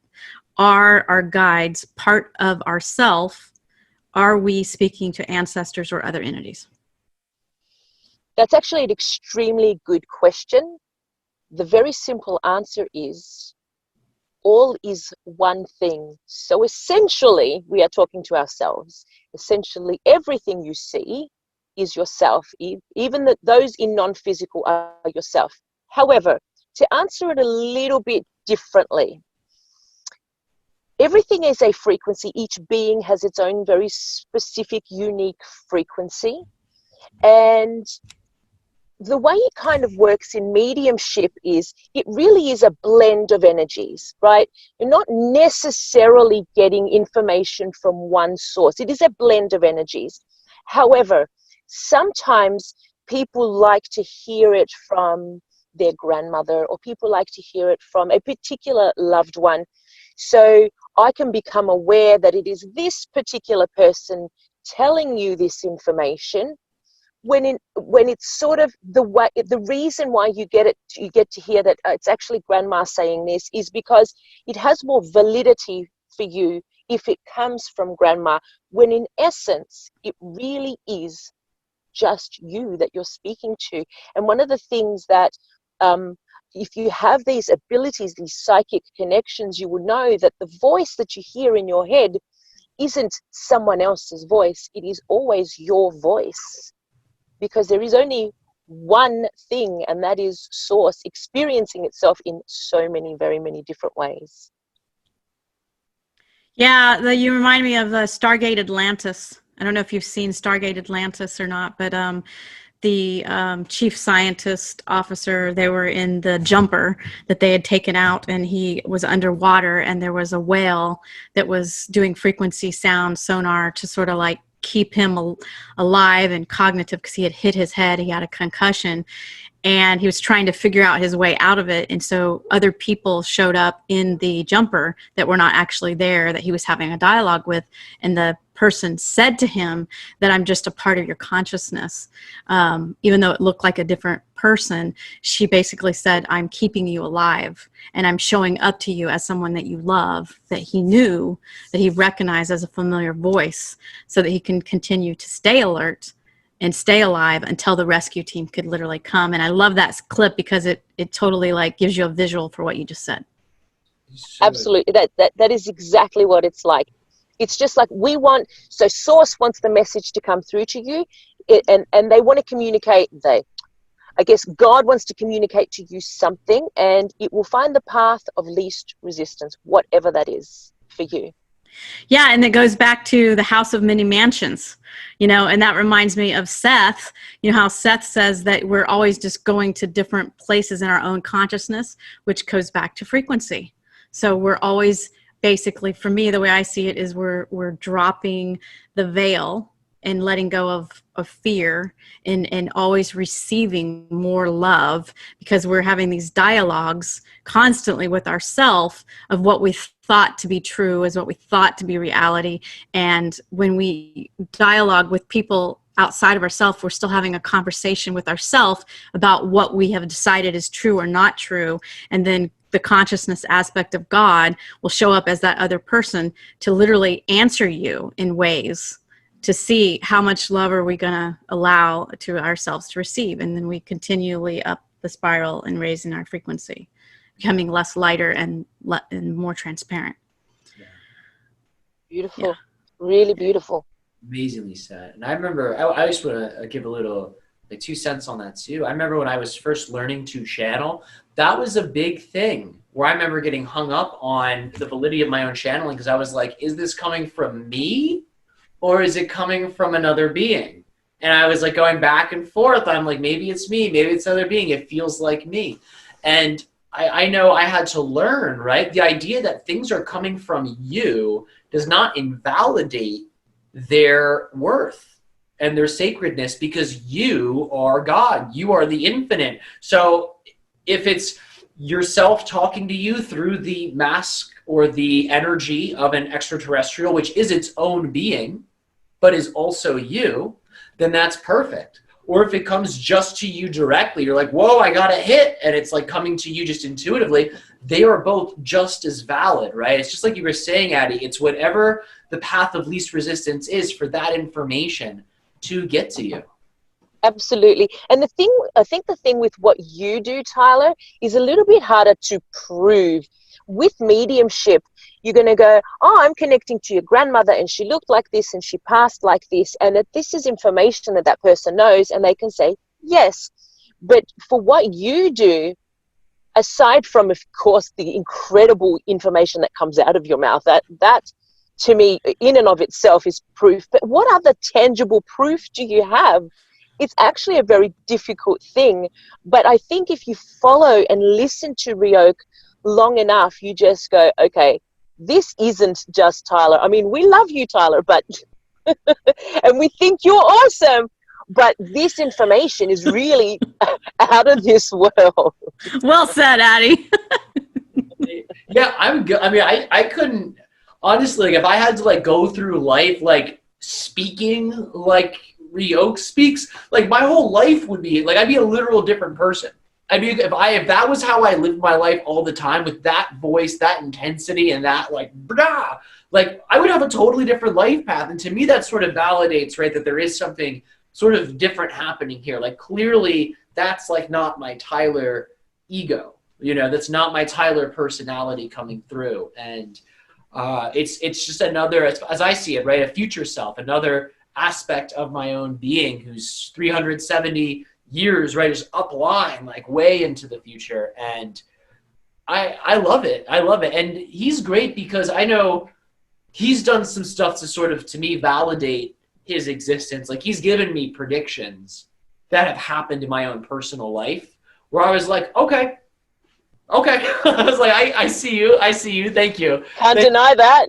Are our guides part of ourself? Are we speaking to ancestors or other entities? That's actually an extremely good question. The very simple answer is all is one thing. So essentially, we are talking to ourselves. Essentially, everything you see is yourself. Even those in non-physical are yourself. However, to answer it a little bit differently, everything is a frequency. Each being has its own very specific, unique frequency. And the way it kind of works in mediumship is it really is a blend of energies, right? You're not necessarily getting information from one source. It is a blend of energies. However, sometimes people like to hear it from their grandmother, or people like to hear it from a particular loved one. So I can become aware that it is this particular person telling you this information, when it's sort of the reason why you get to hear that it's actually grandma saying this is because it has more validity for you if it comes from grandma, when in essence it really is just you that you're speaking to. And one of the things that if you have these abilities, these psychic connections, you will know that the voice that you hear in your head isn't someone else's voice. It is always your voice, because there is only one thing, and that is source experiencing itself in so many, very many different ways. Yeah, you remind me of Stargate Atlantis. I don't know if you've seen Stargate Atlantis or not, but the chief scientist officer, they were in the jumper that they had taken out, and he was underwater, and there was a whale that was doing frequency sound sonar to sort of like keep him alive and cognitive, because he had hit his head, he had a concussion, and he was trying to figure out his way out of it. And so other people showed up in the jumper that were not actually there, that he was having a dialogue with, and the person said to him that I'm just a part of your consciousness. Even though it looked like a different person, she basically said, I'm keeping you alive, and I'm showing up to you as someone that you love, that he knew, that he recognized as a familiar voice, so that he can continue to stay alert and stay alive until the rescue team could literally come. And I love that clip because it totally like gives you a visual for what you just said. Absolutely. That is exactly what it's like. It's just like so source wants the message to come through to you, and they want to communicate, I guess God wants to communicate to you something, and it will find the path of least resistance, whatever that is for you. Yeah, and it goes back to the house of many mansions, and that reminds me of Seth, how Seth says that we're always just going to different places in our own consciousness, which goes back to frequency. So we're always, basically, for me, the way I see it is we're dropping the veil and letting go of fear, and always receiving more love, because we're having these dialogues constantly with ourselves of what we thought to be true is what we thought to be reality. And when we dialogue with people outside of ourselves, we're still having a conversation with ourselves about what we have decided is true or not true. And then the consciousness aspect of God will show up as that other person to literally answer you in ways to see how much love are we going to allow to ourselves to receive. And then we continually up the spiral and raising our frequency, becoming less lighter and more transparent. Yeah. Beautiful. Yeah. Really beautiful. Amazingly said. And I remember, I just want to give a little, like, 2 cents on that too. I remember when I was first learning to channel, that was a big thing where I remember getting hung up on the validity of my own channeling, because I was like, is this coming from me or is it coming from another being? And I was like going back and forth. I'm like, maybe it's me, maybe it's another being. It feels like me. And I know I had to learn, right? The idea that things are coming from you does not invalidate their worth and their sacredness, because you are God. You are the infinite. So if it's yourself talking to you through the mask or the energy of an extraterrestrial, which is its own being, but is also you, then that's perfect. Or if it comes just to you directly, you're like, whoa, I got a hit, and it's like coming to you just intuitively, they are both just as valid, right? It's just like you were saying, Addie, it's whatever the path of least resistance is for that information to get to you. Absolutely. And I think the thing with what you do, Tyler, is a little bit harder to prove. With mediumship, you're going to go, oh, I'm connecting to your grandmother and she looked like this and she passed like this, and that this is information that person knows, and they can say yes. But for what you do, aside from, of course, the incredible information that comes out of your mouth, that to me in and of itself is proof. But what other tangible proof do you have? It's actually a very difficult thing. But I think if you follow and listen to Riok long enough, you just go, okay, this isn't just Tyler. I mean, we love you, Tyler, but and we think you're awesome, but this information is really out of this world. Well said, Addie. Yeah, I'm good. I mean, I couldn't, honestly, like, if I had to like go through life like speaking like Riok speaks, like my whole life would be like, I'd be a literal different person. I mean, if that was how I lived my life all the time, with that voice, that intensity, and that like blah, like I would have a totally different life path. And to me, that sort of validates, right, that there is something sort of different happening here. Like clearly, that's like not my Tyler ego, you know, that's not my Tyler personality coming through. And it's just another, as I see it, right, a future self, another aspect of my own being who's 370 years, right, is upline, like way into the future. And I love it. I love it. And he's great because I know he's done some stuff to sort of, to me, validate his existence. Like he's given me predictions that have happened in my own personal life where I was like, okay. I was like, I see you. Thank you. Can't deny that.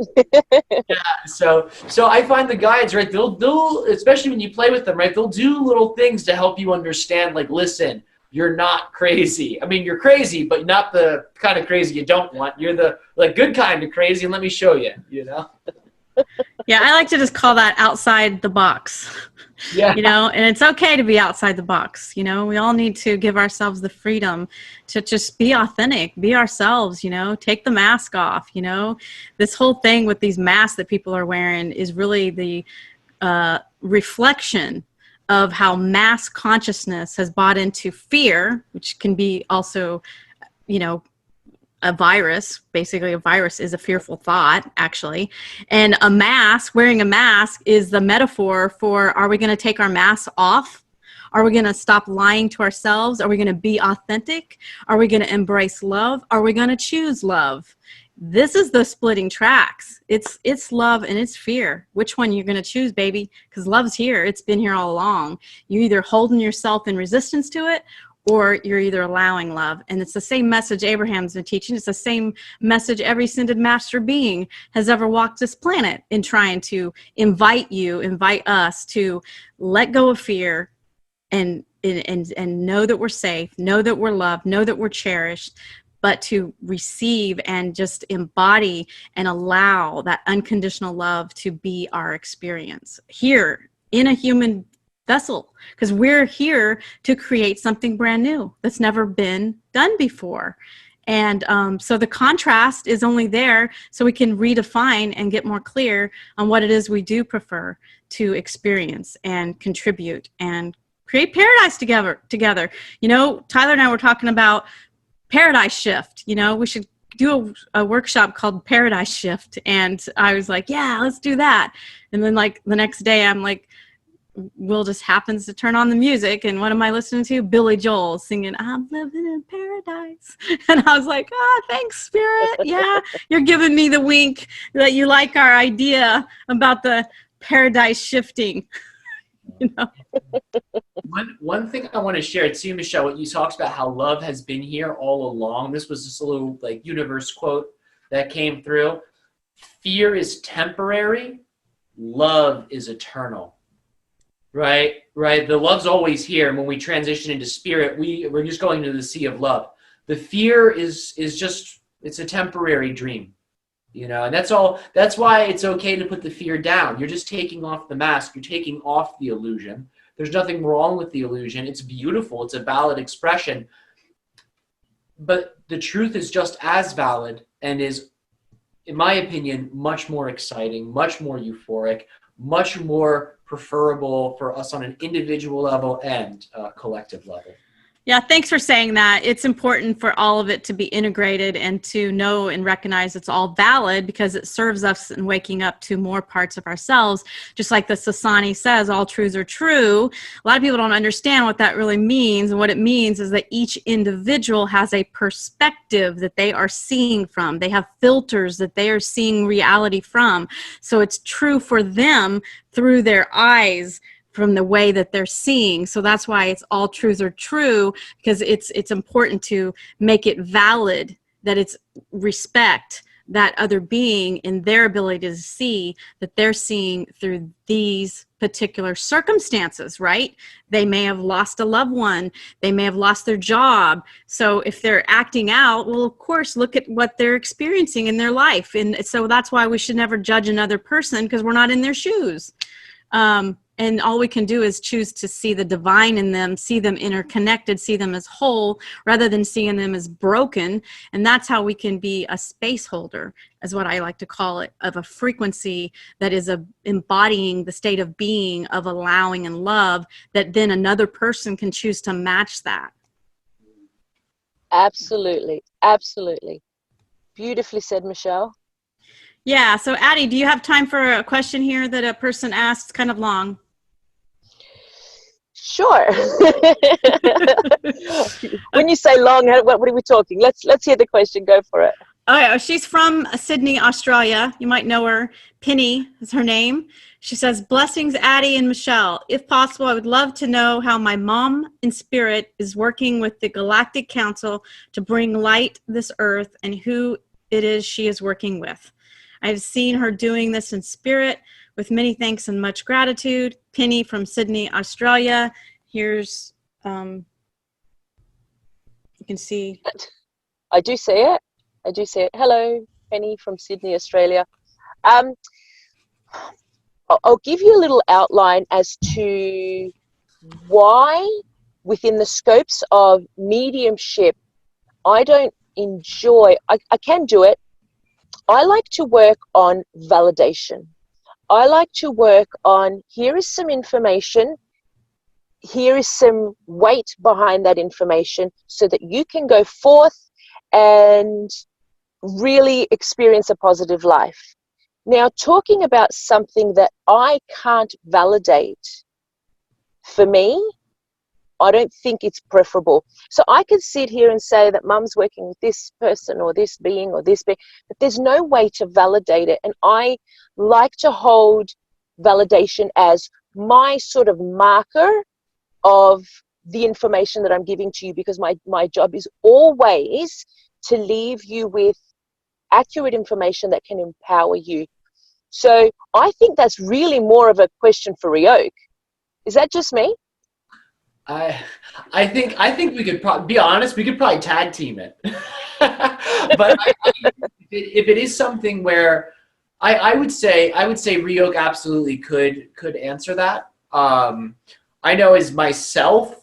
Yeah. So I find the guides, right, they'll, especially when you play with them, right, they'll do little things to help you understand, like, listen, you're not crazy. I mean, you're crazy, but not the kind of crazy you don't want. You're the like good kind of crazy, and let me show you, you know? Yeah, I like to just call that outside the box. Yeah. You know, and it's okay to be outside the box. You know, we all need to give ourselves the freedom to just be authentic, be ourselves, you know, take the mask off, you know. This whole thing with these masks that people are wearing is really the reflection of how mass consciousness has bought into fear, which can be also, you know, a virus. Basically, a virus is a fearful thought, actually. And a mask, wearing a mask, is the metaphor for, are we going to take our masks off? Are we going to stop lying to ourselves? Are we going to be authentic? Are we going to embrace love? Are we going to choose love? This is the splitting tracks. It's love and it's fear. Which one you're going to choose, baby? Because love's here. It's been here all along. You either holding yourself in resistance to it, or you're either allowing love. And it's the same message Abraham's been teaching. It's the same message every ascended master being has ever walked this planet in trying to invite us to let go of fear and know that we're safe, know that we're loved, know that we're cherished, but to receive and just embody and allow that unconditional love to be our experience here in a human vessel, because we're here to create something brand new that's never been done before. And so the contrast is only there so we can redefine and get more clear on what it is we do prefer to experience and contribute and create paradise together. You know, Tyler and I were talking about Paradise Shift. You know, we should do a workshop called Paradise Shift. And I was like, yeah, let's do that. And then like the next day I'm like, Will just happens to turn on the music, and what am I listening to? Billy Joel singing "I'm Living in Paradise," and I was like, thanks, Spirit. Yeah, you're giving me the wink that you like our idea about the paradise shifting. You know. One thing I want to share too, Michelle, what you talked about how love has been here all along. This was just a little like universe quote that came through. Fear is temporary, love is eternal. Right. The love's always here. And when we transition into spirit, we're just going to the sea of love. The fear is just, it's a temporary dream, you know, and that's all. That's why it's okay to put the fear down. You're just taking off the mask. You're taking off the illusion. There's nothing wrong with the illusion. It's beautiful. It's a valid expression. But the truth is just as valid and is, in my opinion, much more exciting, much more euphoric, much more preferable for us on an individual level and collective level. Yeah, thanks for saying that. It's important for all of it to be integrated and to know and recognize it's all valid, because it serves us in waking up to more parts of ourselves. Just like the Sasani says, all truths are true. A lot of people don't understand what that really means. And what it means is that each individual has a perspective that they are seeing from. They have filters that they are seeing reality from. So it's true for them through their eyes, from the way that they're seeing. So that's why it's all truths are true, because it's important to make it valid, that it's respect that other being in their ability to see that they're seeing through these particular circumstances, right? They may have lost a loved one. They may have lost their job. So if they're acting out, well, of course, look at what they're experiencing in their life. And so that's why we should never judge another person, because we're not in their shoes. And all we can do is choose to see the divine in them, see them interconnected, see them as whole, rather than seeing them as broken. And that's how we can be a space holder, is what I like to call it, of a frequency that is embodying the state of being, of allowing and love, that then another person can choose to match that. Absolutely. Absolutely. Beautifully said, Michelle. Yeah. So Addie, do you have time for a question here that a person asked? Kind of long. Sure. When you say long, what are we talking? Let's hear the question. Go for it. Oh, she's from Sydney, Australia. You might know her. Penny is her name. She says, blessings, Addie and Michelle. If possible, I would love to know how my mom in spirit is working with the Galactic Council to bring light to this earth, and who it is she is working with. I've seen her doing this in spirit. With many thanks and much gratitude, Penny from Sydney, Australia. Here's, you can see. I do see it. Hello, Penny from Sydney, Australia. I'll give you a little outline as to why, within the scopes of mediumship, I don't enjoy, I can do it. I like to work on validation. I like to work on, here is some information, here is some weight behind that information, so that you can go forth and really experience a positive life. Now, talking about something that I can't validate, for me, I don't think it's preferable. So I could sit here and say that mum's working with this person or this being or this being, but there's no way to validate it. And I like to hold validation as my sort of marker of the information that I'm giving to you, because my job is always to leave you with accurate information that can empower you. So I think that's really more of a question for Riok. Is that just me? I think we could probably be honest. We could probably tag team it. But if it is something where I would say Riok absolutely could answer that. I know as myself,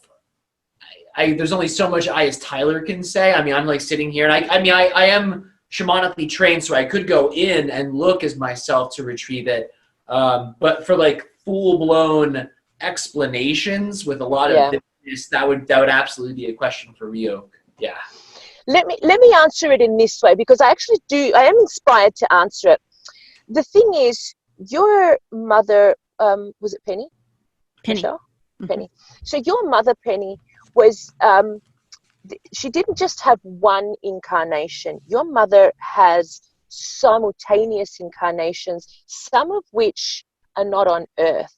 there's only so much I as Tyler can say. I mean, I'm like sitting here, and I am shamanically trained, so I could go in and look as myself to retrieve it. But for like full blown explanations with a lot of this, that would absolutely be a question for Riok. Yeah. Let me answer it in this way, because I am inspired to answer it. The thing is, your mother, was it Penny? Penny. Mm-hmm. Penny. So your mother, Penny, was, she didn't just have one incarnation. Your mother has simultaneous incarnations, some of which are not on Earth.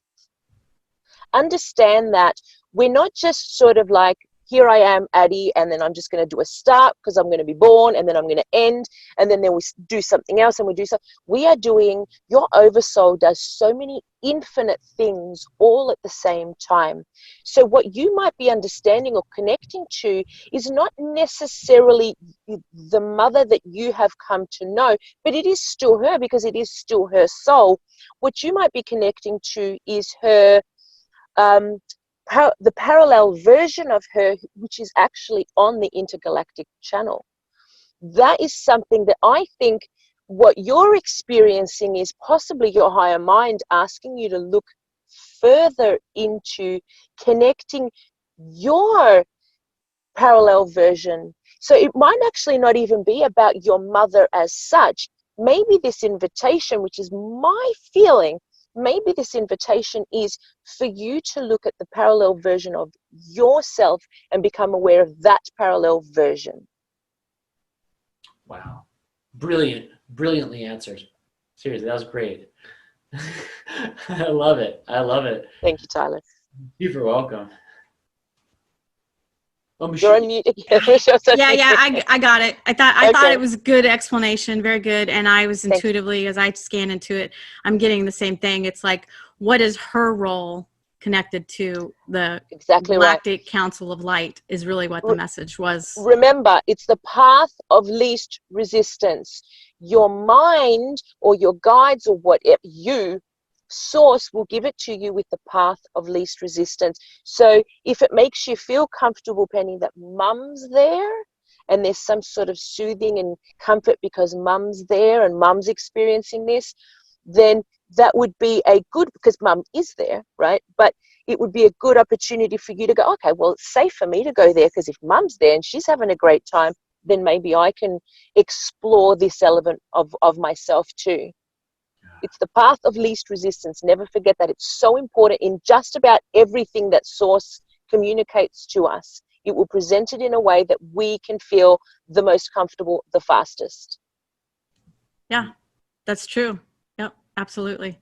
Understand that we're not just sort of like, here I am, Addie, and then I'm just going to do a start because I'm going to be born, and then I'm going to end, and then we do something else, and we do something. We are doing, your oversoul does so many infinite things all at the same time. So what you might be understanding or connecting to is not necessarily the mother that you have come to know, but it is still her, because it is still her soul. What you might be connecting to is her, the parallel version of her, which is actually on the intergalactic channel. That is something that I think what you're experiencing is possibly your higher mind asking you to look further into connecting your parallel version. So it might actually not even be about your mother as such. Maybe this invitation, which is my feeling, maybe this invitation is for you to look at the parallel version of yourself and become aware of that parallel version. Wow. Brilliantly answered. Seriously, that was great. I love it. Thank you, Tyler. You're super welcome. Oh, You're on mute again. I got it. I thought it was a good explanation, very good. And I was intuitively, as I scan into it, I'm getting the same thing. It's like, what is her role connected to the Galactic Council of Light is really what the message was. Remember, it's the path of least resistance. Your mind or your guides or whatever source will give it to you with the path of least resistance. So if it makes you feel comfortable, Penny, that mum's there and there's some sort of soothing and comfort because mum's there and mum's experiencing this, then that would be a good, because mum is there, right? But it would be a good opportunity for you to go, okay, well, it's safe for me to go there, because if mum's there and she's having a great time, then maybe I can explore this element of myself too. It's the path of least resistance. Never forget that. It's so important in just about everything that Source communicates to us. It will present it in a way that we can feel the most comfortable, the fastest. Yeah, that's true. Yep, absolutely.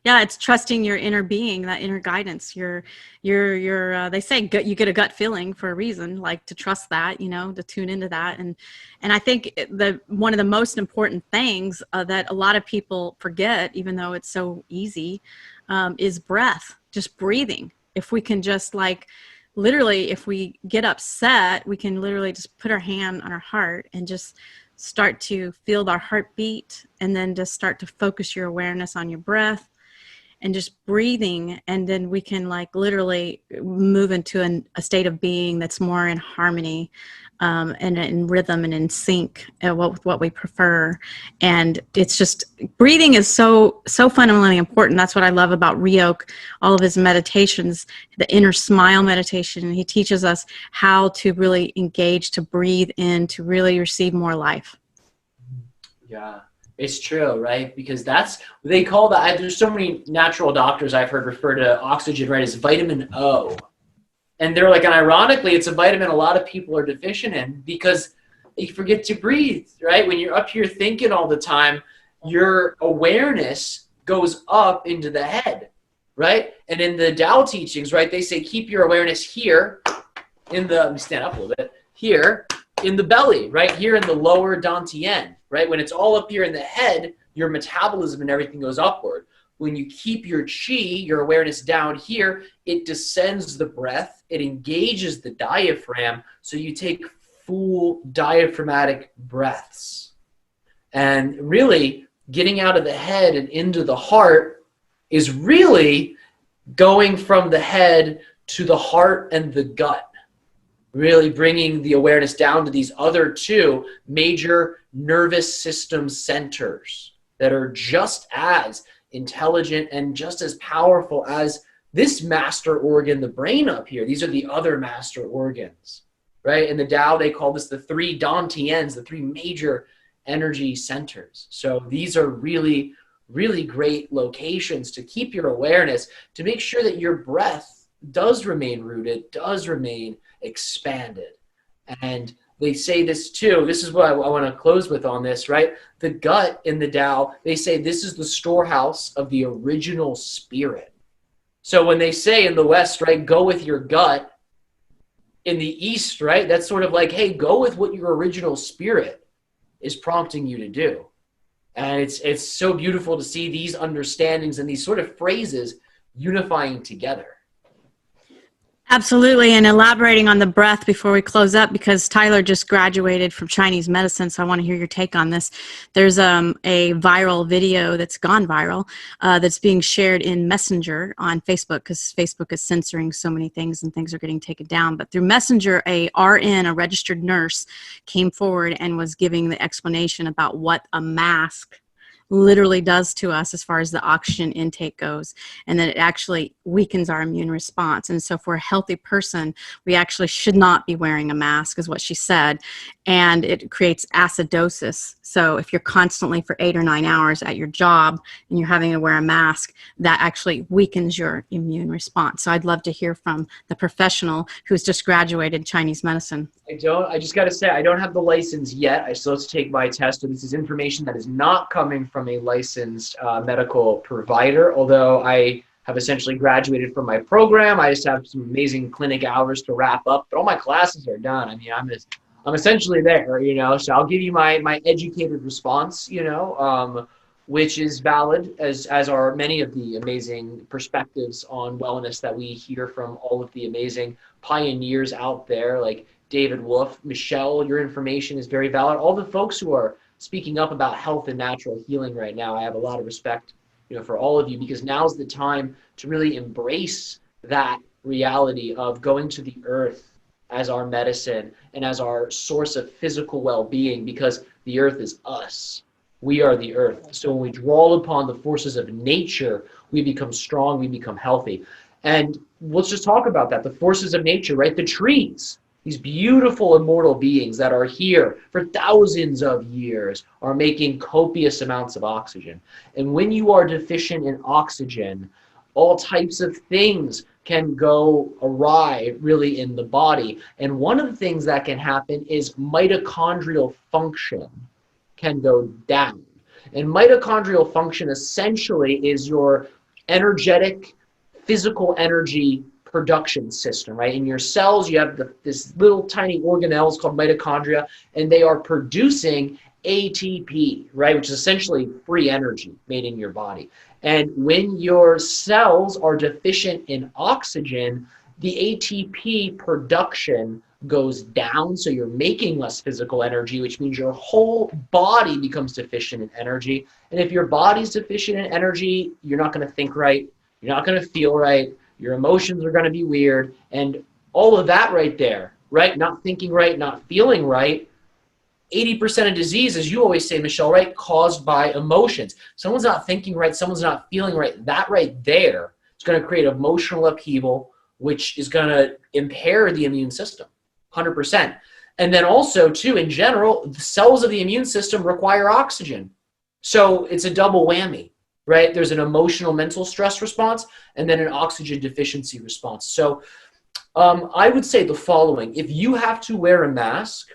Yeah, it's trusting your inner being, that inner guidance. Your they say you get a gut feeling for a reason, like to trust that, to tune into that. And I think one of the most important things that a lot of people forget, even though it's so easy, is breath, just breathing. If we can just literally, if we get upset, we can literally just put our hand on our heart and just start to feel our heartbeat, and then just start to focus your awareness on your breath and just breathing, and then we can literally move into a state of being that's more in harmony and in rhythm and in sync with what we prefer. And it's just, breathing is so fundamentally important. That's what I love about Riok, all of his meditations, the inner smile meditation. He teaches us how to really engage, to breathe in, to really receive more life. Yeah. It's true, right? Because they call that, there's so many natural doctors I've heard refer to oxygen, right, as vitamin O. And they're like, and ironically, it's a vitamin a lot of people are deficient in because you forget to breathe, right? When you're up here thinking all the time, your awareness goes up into the head, right? And in the Tao teachings, right, they say keep your awareness here let me stand up a little bit, here in the belly, right here in the lower dantian, right? When it's all up here in the head, your metabolism and everything goes upward. When you keep your chi, your awareness down here, it descends the breath, it engages the diaphragm, so you take full diaphragmatic breaths. And really, getting out of the head and into the heart is really going from the head to the heart and the gut. Really bringing the awareness down to these other two major nervous system centers that are just as intelligent and just as powerful as this master organ, the brain up here. These are the other master organs, right? In the Tao, they call this the three dantians, the three major energy centers. So these are really, really great locations to keep your awareness, to make sure that your breath does remain rooted, does remain expanded. And they say this too, this is what I want to close with on this, right? The gut in the Tao, they say this is the storehouse of the original spirit. So when they say in the West, right, go with your gut, in the East, right, that's sort of like, hey, go with what your original spirit is prompting you to do. And it's so beautiful to see these understandings and these sort of phrases unifying together. Absolutely, and elaborating on the breath before we close up, because Tyler just graduated from Chinese medicine, so I want to hear your take on this. There's a viral video that's gone viral that's being shared in Messenger on Facebook, because Facebook is censoring so many things and things are getting taken down. But through Messenger, a RN, a registered nurse, came forward and was giving the explanation about what a mask literally does to us as far as the oxygen intake goes, and that it actually weakens our immune response. And so for a healthy person, we actually should not be wearing a mask, is what she said, and it creates acidosis. So if you're constantly for 8 or 9 hours at your job and you're having to wear a mask, that actually weakens your immune response. So I'd love to hear from the professional who's just graduated Chinese medicine. I just got to say, I don't have the license yet. I still have to take my test. So this is information that is not coming from a licensed medical provider, although I have essentially graduated from my program. I just have some amazing clinic hours to wrap up, but all my classes are done. I mean, I'm essentially there, you know, so I'll give you my educated response, you know, which is valid, as are many of the amazing perspectives on wellness that we hear from all of the amazing pioneers out there, like David Wolf. Michelle, your information is very valid. All the folks who are speaking up about health and natural healing right now, I have a lot of respect, you know, for all of you, because now's the time to really embrace that reality of going to the earth as our medicine and as our source of physical well-being, because the earth is us. We are the earth. So when we draw upon the forces of nature, we become strong, we become healthy. And let's just talk about that, the forces of nature, right? The trees. These beautiful immortal beings that are here for thousands of years are making copious amounts of oxygen. And when you are deficient in oxygen, all types of things can go awry really in the body. And one of the things that can happen is mitochondrial function can go down. And mitochondrial function essentially is your energetic, physical energy production system, right? In your cells, you have this little tiny organelles called mitochondria, and they are producing ATP, right? Which is essentially free energy made in your body. And when your cells are deficient in oxygen, the ATP production goes down, so you're making less physical energy, which means your whole body becomes deficient in energy. And if your body's deficient in energy, you're not going to think right, you're not going to feel right, your emotions are going to be weird, and all of that right there, right? Not thinking right, not feeling right. 80% of disease, as you always say, Michelle, right, caused by emotions. Someone's not thinking right, someone's not feeling right. That right there is going to create emotional upheaval, which is going to impair the immune system, 100%. And then also, too, in general, the cells of the immune system require oxygen. So it's a double whammy, right? There's an emotional, mental stress response, and then an oxygen deficiency response. So I would say the following. If you have to wear a mask,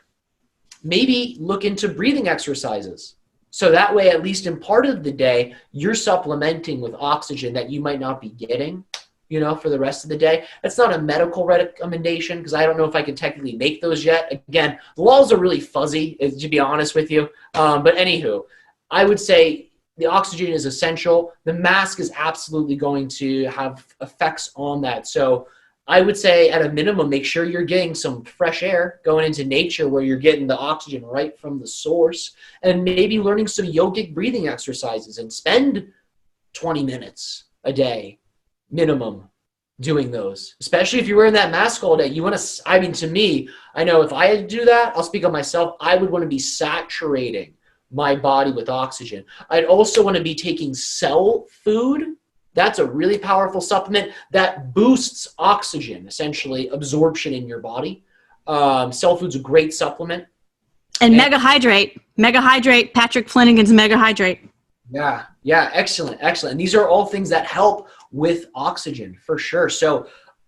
maybe look into breathing exercises. So that way, at least in part of the day, you're supplementing with oxygen that you might not be getting for the rest of the day. That's not a medical recommendation because I don't know if I can technically make those yet. Again, the laws are really fuzzy, to be honest with you. But anywho, I would say the oxygen is essential. The mask is absolutely going to have effects on that. So I would say at a minimum, make sure you're getting some fresh air, going into nature where you're getting the oxygen right from the source, and maybe learning some yogic breathing exercises and spend 20 minutes a day minimum doing those, especially if you're wearing that mask all day. You want to, to me, I know if I had to do that, I'll speak on myself, I would want to be saturating my body with oxygen. I'd also want to be taking cell food. That's a really powerful supplement that boosts oxygen, essentially absorption in your body. Cell food's a great supplement. And Mega Hydrate, Patrick Flanagan's Mega Hydrate. Yeah, excellent. And these are all things that help with oxygen for sure. So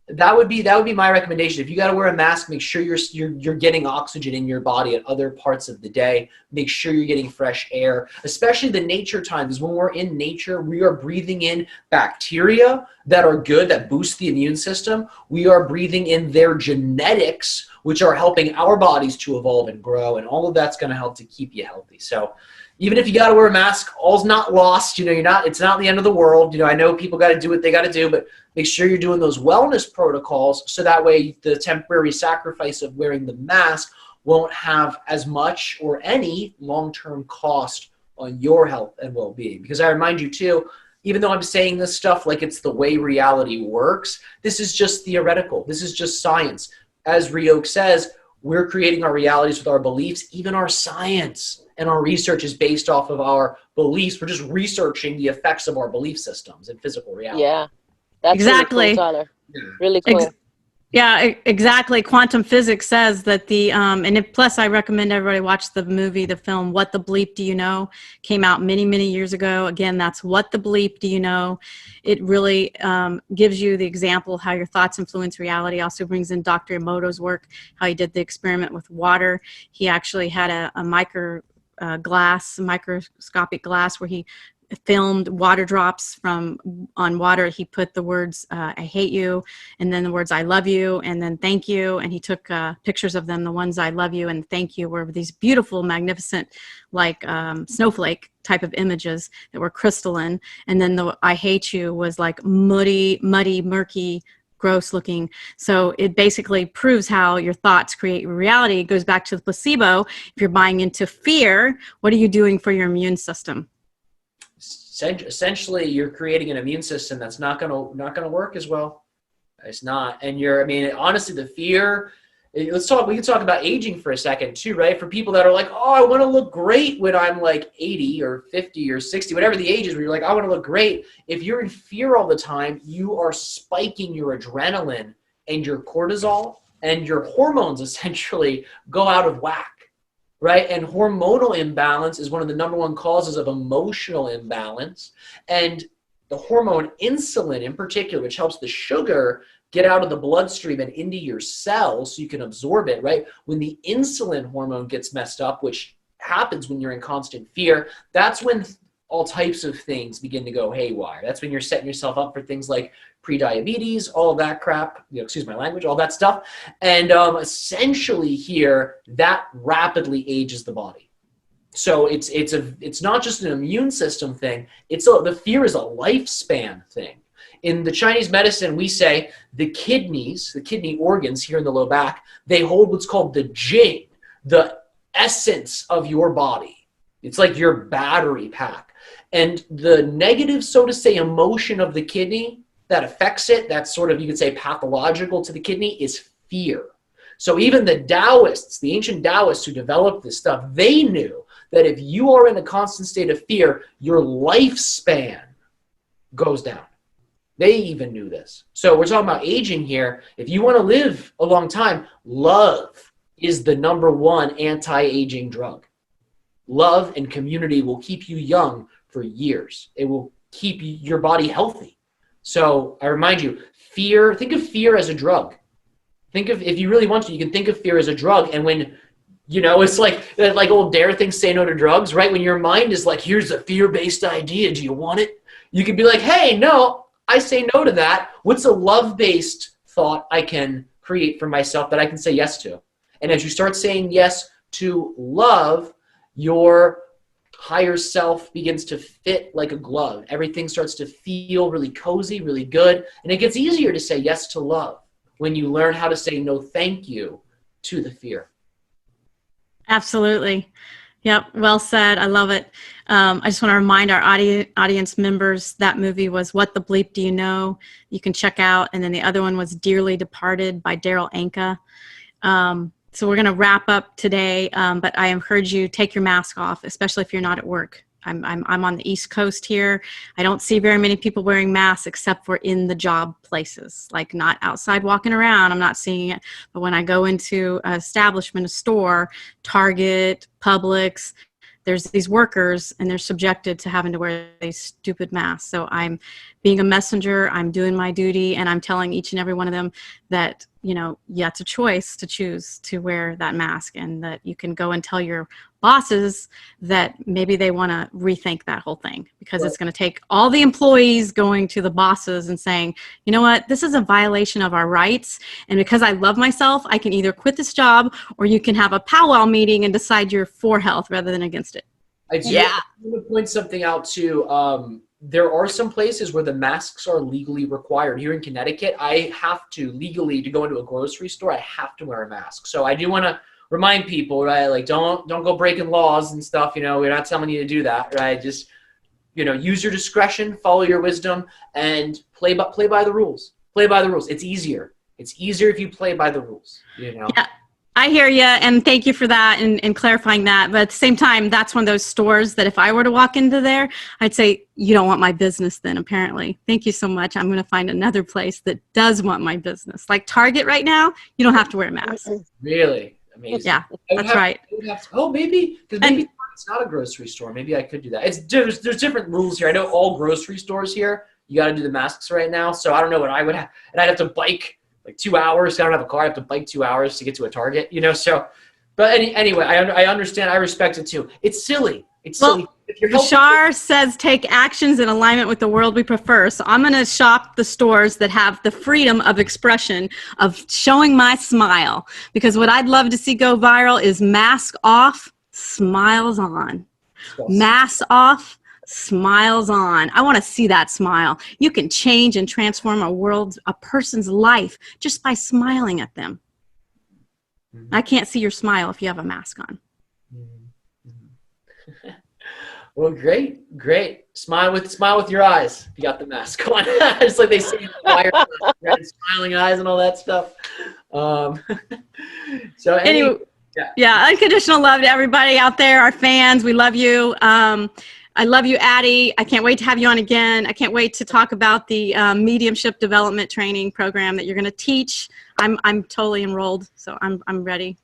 that would be my recommendation. If you got to wear a mask, make sure you're getting oxygen in your body at other parts of the day. Make sure you're getting fresh air, especially the nature times. When we're in nature, we are breathing in bacteria that are good, that boost the immune system. We are breathing in their genetics, which are helping our bodies to evolve and grow, and all of that's going to help to keep you healthy. So even if you got to wear a mask, all's not lost. It's not the end of the world. I know people got to do what they got to do, but make sure you're doing those wellness protocols so that way the temporary sacrifice of wearing the mask won't have as much or any long-term cost on your health and well-being. Because I remind you too, even though I'm saying this stuff like it's the way reality works, this is just theoretical. This is just science. As Riok says, we're creating our realities with our beliefs. Even our science and our research is based off of our beliefs. We're just researching the effects of our belief systems in physical reality. Yeah, that's exactly. Really cool, Tyler. Really cool. Yeah, exactly. Quantum physics says that plus I recommend everybody watch the film, What the Bleep Do You Know? Came out many, many years ago. Again, that's What the Bleep Do You Know? It really gives you the example of how your thoughts influence reality. Also brings in Dr. Emoto's work, how he did the experiment with water. He actually had a microscopic glass where he filmed water drops on water. He put the words I hate you, and then the words I love you, and then thank you, and he took pictures of them. The ones I love you and thank you were these beautiful, magnificent, like snowflake type of images that were crystalline, and then the I hate you was like muddy, murky, gross looking. So it basically proves how your thoughts create your reality. It goes back to the placebo. If you're buying into fear, what are you doing for your immune system? Essentially, you're creating an immune system that's not gonna work as well. It's not, and honestly, the fear. We can talk about aging for a second too, right? For people that are like, oh, I want to look great when I'm like 80 or 50 or 60, whatever the age is, where you're like, I want to look great. If you're in fear all the time, you are spiking your adrenaline and your cortisol, and your hormones essentially go out of whack. Right? And hormonal imbalance is one of the number one causes of emotional imbalance. And the hormone insulin in particular, which helps the sugar get out of the bloodstream and into your cells so you can absorb it, right? When the insulin hormone gets messed up, which happens when you're in constant fear, that's when all types of things begin to go haywire. That's when you're setting yourself up for things like prediabetes, all of that crap, excuse my language, all that stuff. And essentially here, that rapidly ages the body. So it's not just an immune system thing. The fear is a lifespan thing. In the Chinese medicine, we say the kidney organs here in the low back, they hold what's called the jing, the essence of your body. It's like your battery pack. And the negative, so to say, emotion of the kidney that affects it, that's sort of, you could say, pathological to the kidney, is fear. So even the Taoists, the ancient Taoists who developed this stuff, they knew that if you are in a constant state of fear, your lifespan goes down. They even knew this. So we're talking about aging here. If you want to live a long time, love is the number one anti-aging drug. Love and community will keep you young for years. It will keep your body healthy. So I remind you, fear, think of fear as a drug. If you really want to, you can think of fear as a drug. And when, it's like old Dare things, say no to drugs, right? When your mind is like, here's a fear-based idea, do you want it? You could be like, hey, no, I say no to that. What's a love-based thought I can create for myself that I can say yes to? And as you start saying yes to love, your higher self begins to fit like a glove. Everything starts to feel really cozy, really good. And it gets easier to say yes to love when you learn how to say no thank you to the fear. Absolutely. Yep. Well said. I love it. I just want to remind our audience members that movie was What the Bleep Do You Know? You can check out. And then the other one was Dearly Departed by Daryl Anka. So we're going to wrap up today, but I encourage you, take your mask off, especially if you're not at work. I'm on the East Coast here. I don't see very many people wearing masks except for in the job places, like not outside walking around. I'm not seeing it. But when I go into an establishment, a store, Target, Publix, there's these workers and they're subjected to having to wear these stupid masks. So I'm being a messenger, I'm doing my duty, and I'm telling each and every one of them that, you know, yeah, it's a choice to choose to wear that mask, and that you can go and tell your bosses that maybe they want to rethink that whole thing, because it's going to take all the employees going to the bosses and saying, you know what, this is a violation of our rights, and because I love myself, I can either quit this job or you can have a powwow meeting and decide you're for health rather than against it. I do want to point something out too. There are some places where the masks are legally required. Here in Connecticut, I have to legally, to go into a grocery store, I have to wear a mask. So I do want to remind people, right? Like, don't go breaking laws and stuff. You know, we're not telling you to do that, right? Just, you know, use your discretion, follow your wisdom, and play by the rules. Play by the rules. It's easier. It's easier if you play by the rules. You know. Yeah. I hear you, and thank you for that and clarifying that. But at the same time, that's one of those stores that if I were to walk into there, I'd say, you don't want my business then, apparently. Thank you so much. I'm going to find another place that does want my business. Like Target right now, you don't have to wear a mask. Really? Amazing. Yeah, that's right. Maybe, because maybe it's not a grocery store. Maybe I could do that. There's different rules here. I know all grocery stores here, you got to do the masks right now. So I don't know what I would have. And I'd have to bike like 2 hours. I don't have a car. I have to bike 2 hours to get to a Target, you know? So, but anyway, I understand. I respect it too. It's silly. It's silly. Bashar says take actions in alignment with the world we prefer. So I'm going to shop the stores that have the freedom of expression, of showing my smile. Because what I'd love to see go viral is mask off, smiles on. Yes. Mask off, smiles on. I want to see that smile. You can change and transform a person's life just by smiling at them. Mm-hmm. I can't see your smile if you have a mask on. Mm-hmm. Well, great. Smile with your eyes. You got the mask on. Just like they say in the wire, right? Smiling eyes and all that stuff. So anyway, yeah, unconditional love to everybody out there, our fans. We love you. I love you, Addie. I can't wait to have you on again. I can't wait to talk about the mediumship development training program that you're going to teach. I'm totally enrolled, so I'm ready.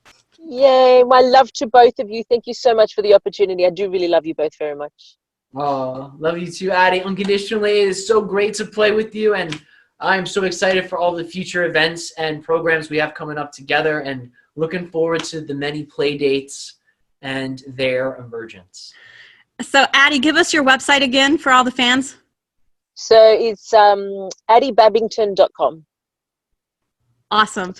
Yay! My love to both of you. Thank you so much for the opportunity. I do really love you both very much. Oh, love you too, Addie. Unconditionally. It is so great to play with you, and I'm so excited for all the future events and programs we have coming up together, and looking forward to the many play dates and their emergence. So, Addie, give us your website again for all the fans. So it's addiebabington.com. Awesome.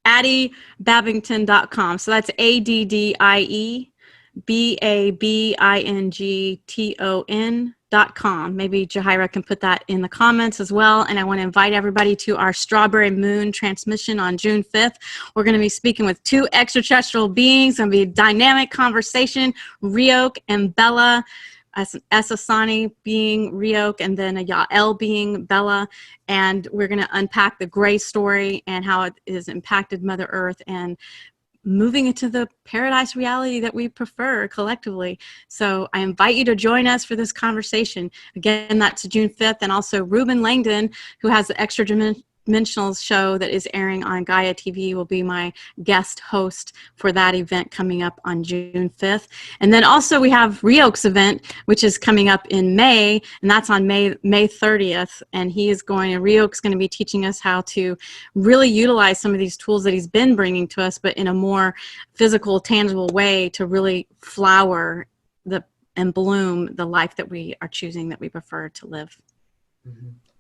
AddieBabington.com. So that's AddieBabington.com. Maybe Jahira can put that in the comments as well. And I want to invite everybody to our Strawberry Moon transmission on June 5th. We're going to be speaking with 2 extraterrestrial beings. It's going to be a dynamic conversation, Riok and Bella. Esasani being Riok, and then a Yael being Bella, and we're going to unpack the gray story and how it has impacted Mother Earth and moving into the paradise reality that we prefer collectively. So I invite you to join us for this conversation. Again, that's June 5th, and also Ruben Langdon, who has the Extra Dimensional show that is airing on Gaia TV, will be my guest host for that event coming up on June 5th. And then also we have Riok's event, which is coming up in May, and that's on May 30th. And Riok's going to be teaching us how to really utilize some of these tools that he's been bringing to us, but in a more physical, tangible way to really flower and bloom the life that we are choosing, that we prefer to live.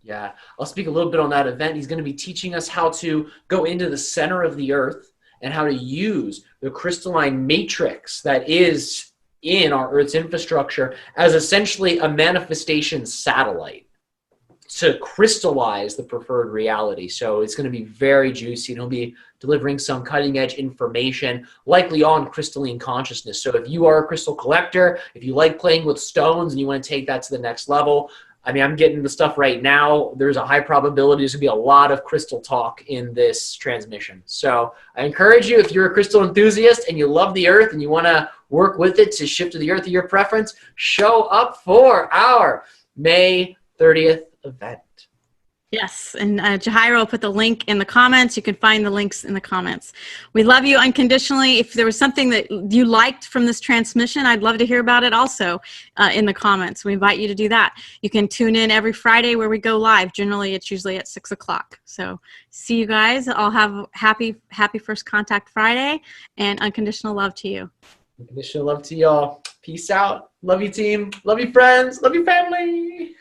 Yeah, I'll speak a little bit on that event. He's going to be teaching us how to go into the center of the earth and how to use the crystalline matrix that is in our Earth's infrastructure as essentially a manifestation satellite to crystallize the preferred reality. So it's going to be very juicy, and he'll be delivering some cutting edge information, likely on crystalline consciousness. So if you are a crystal collector, if you like playing with stones and you want to take that to the next level, I mean, I'm getting the stuff right now. There's a high probability there's going to be a lot of crystal talk in this transmission. So I encourage you, if you're a crystal enthusiast and you love the earth and you want to work with it to shift to the earth of your preference, show up for our May 30th event. Yes, and Jahaira will put the link in the comments. You can find the links in the comments. We love you unconditionally. If there was something that you liked from this transmission, I'd love to hear about it also in the comments. We invite you to do that. You can tune in every Friday where we go live. Generally, it's usually at 6 o'clock. So see you guys. I'll have happy First Contact Friday, and unconditional love to you. Unconditional love to y'all. Peace out. Love you, team. Love you, friends. Love you, family.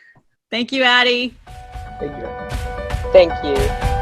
Thank you, Addie. Thank you. Thank you.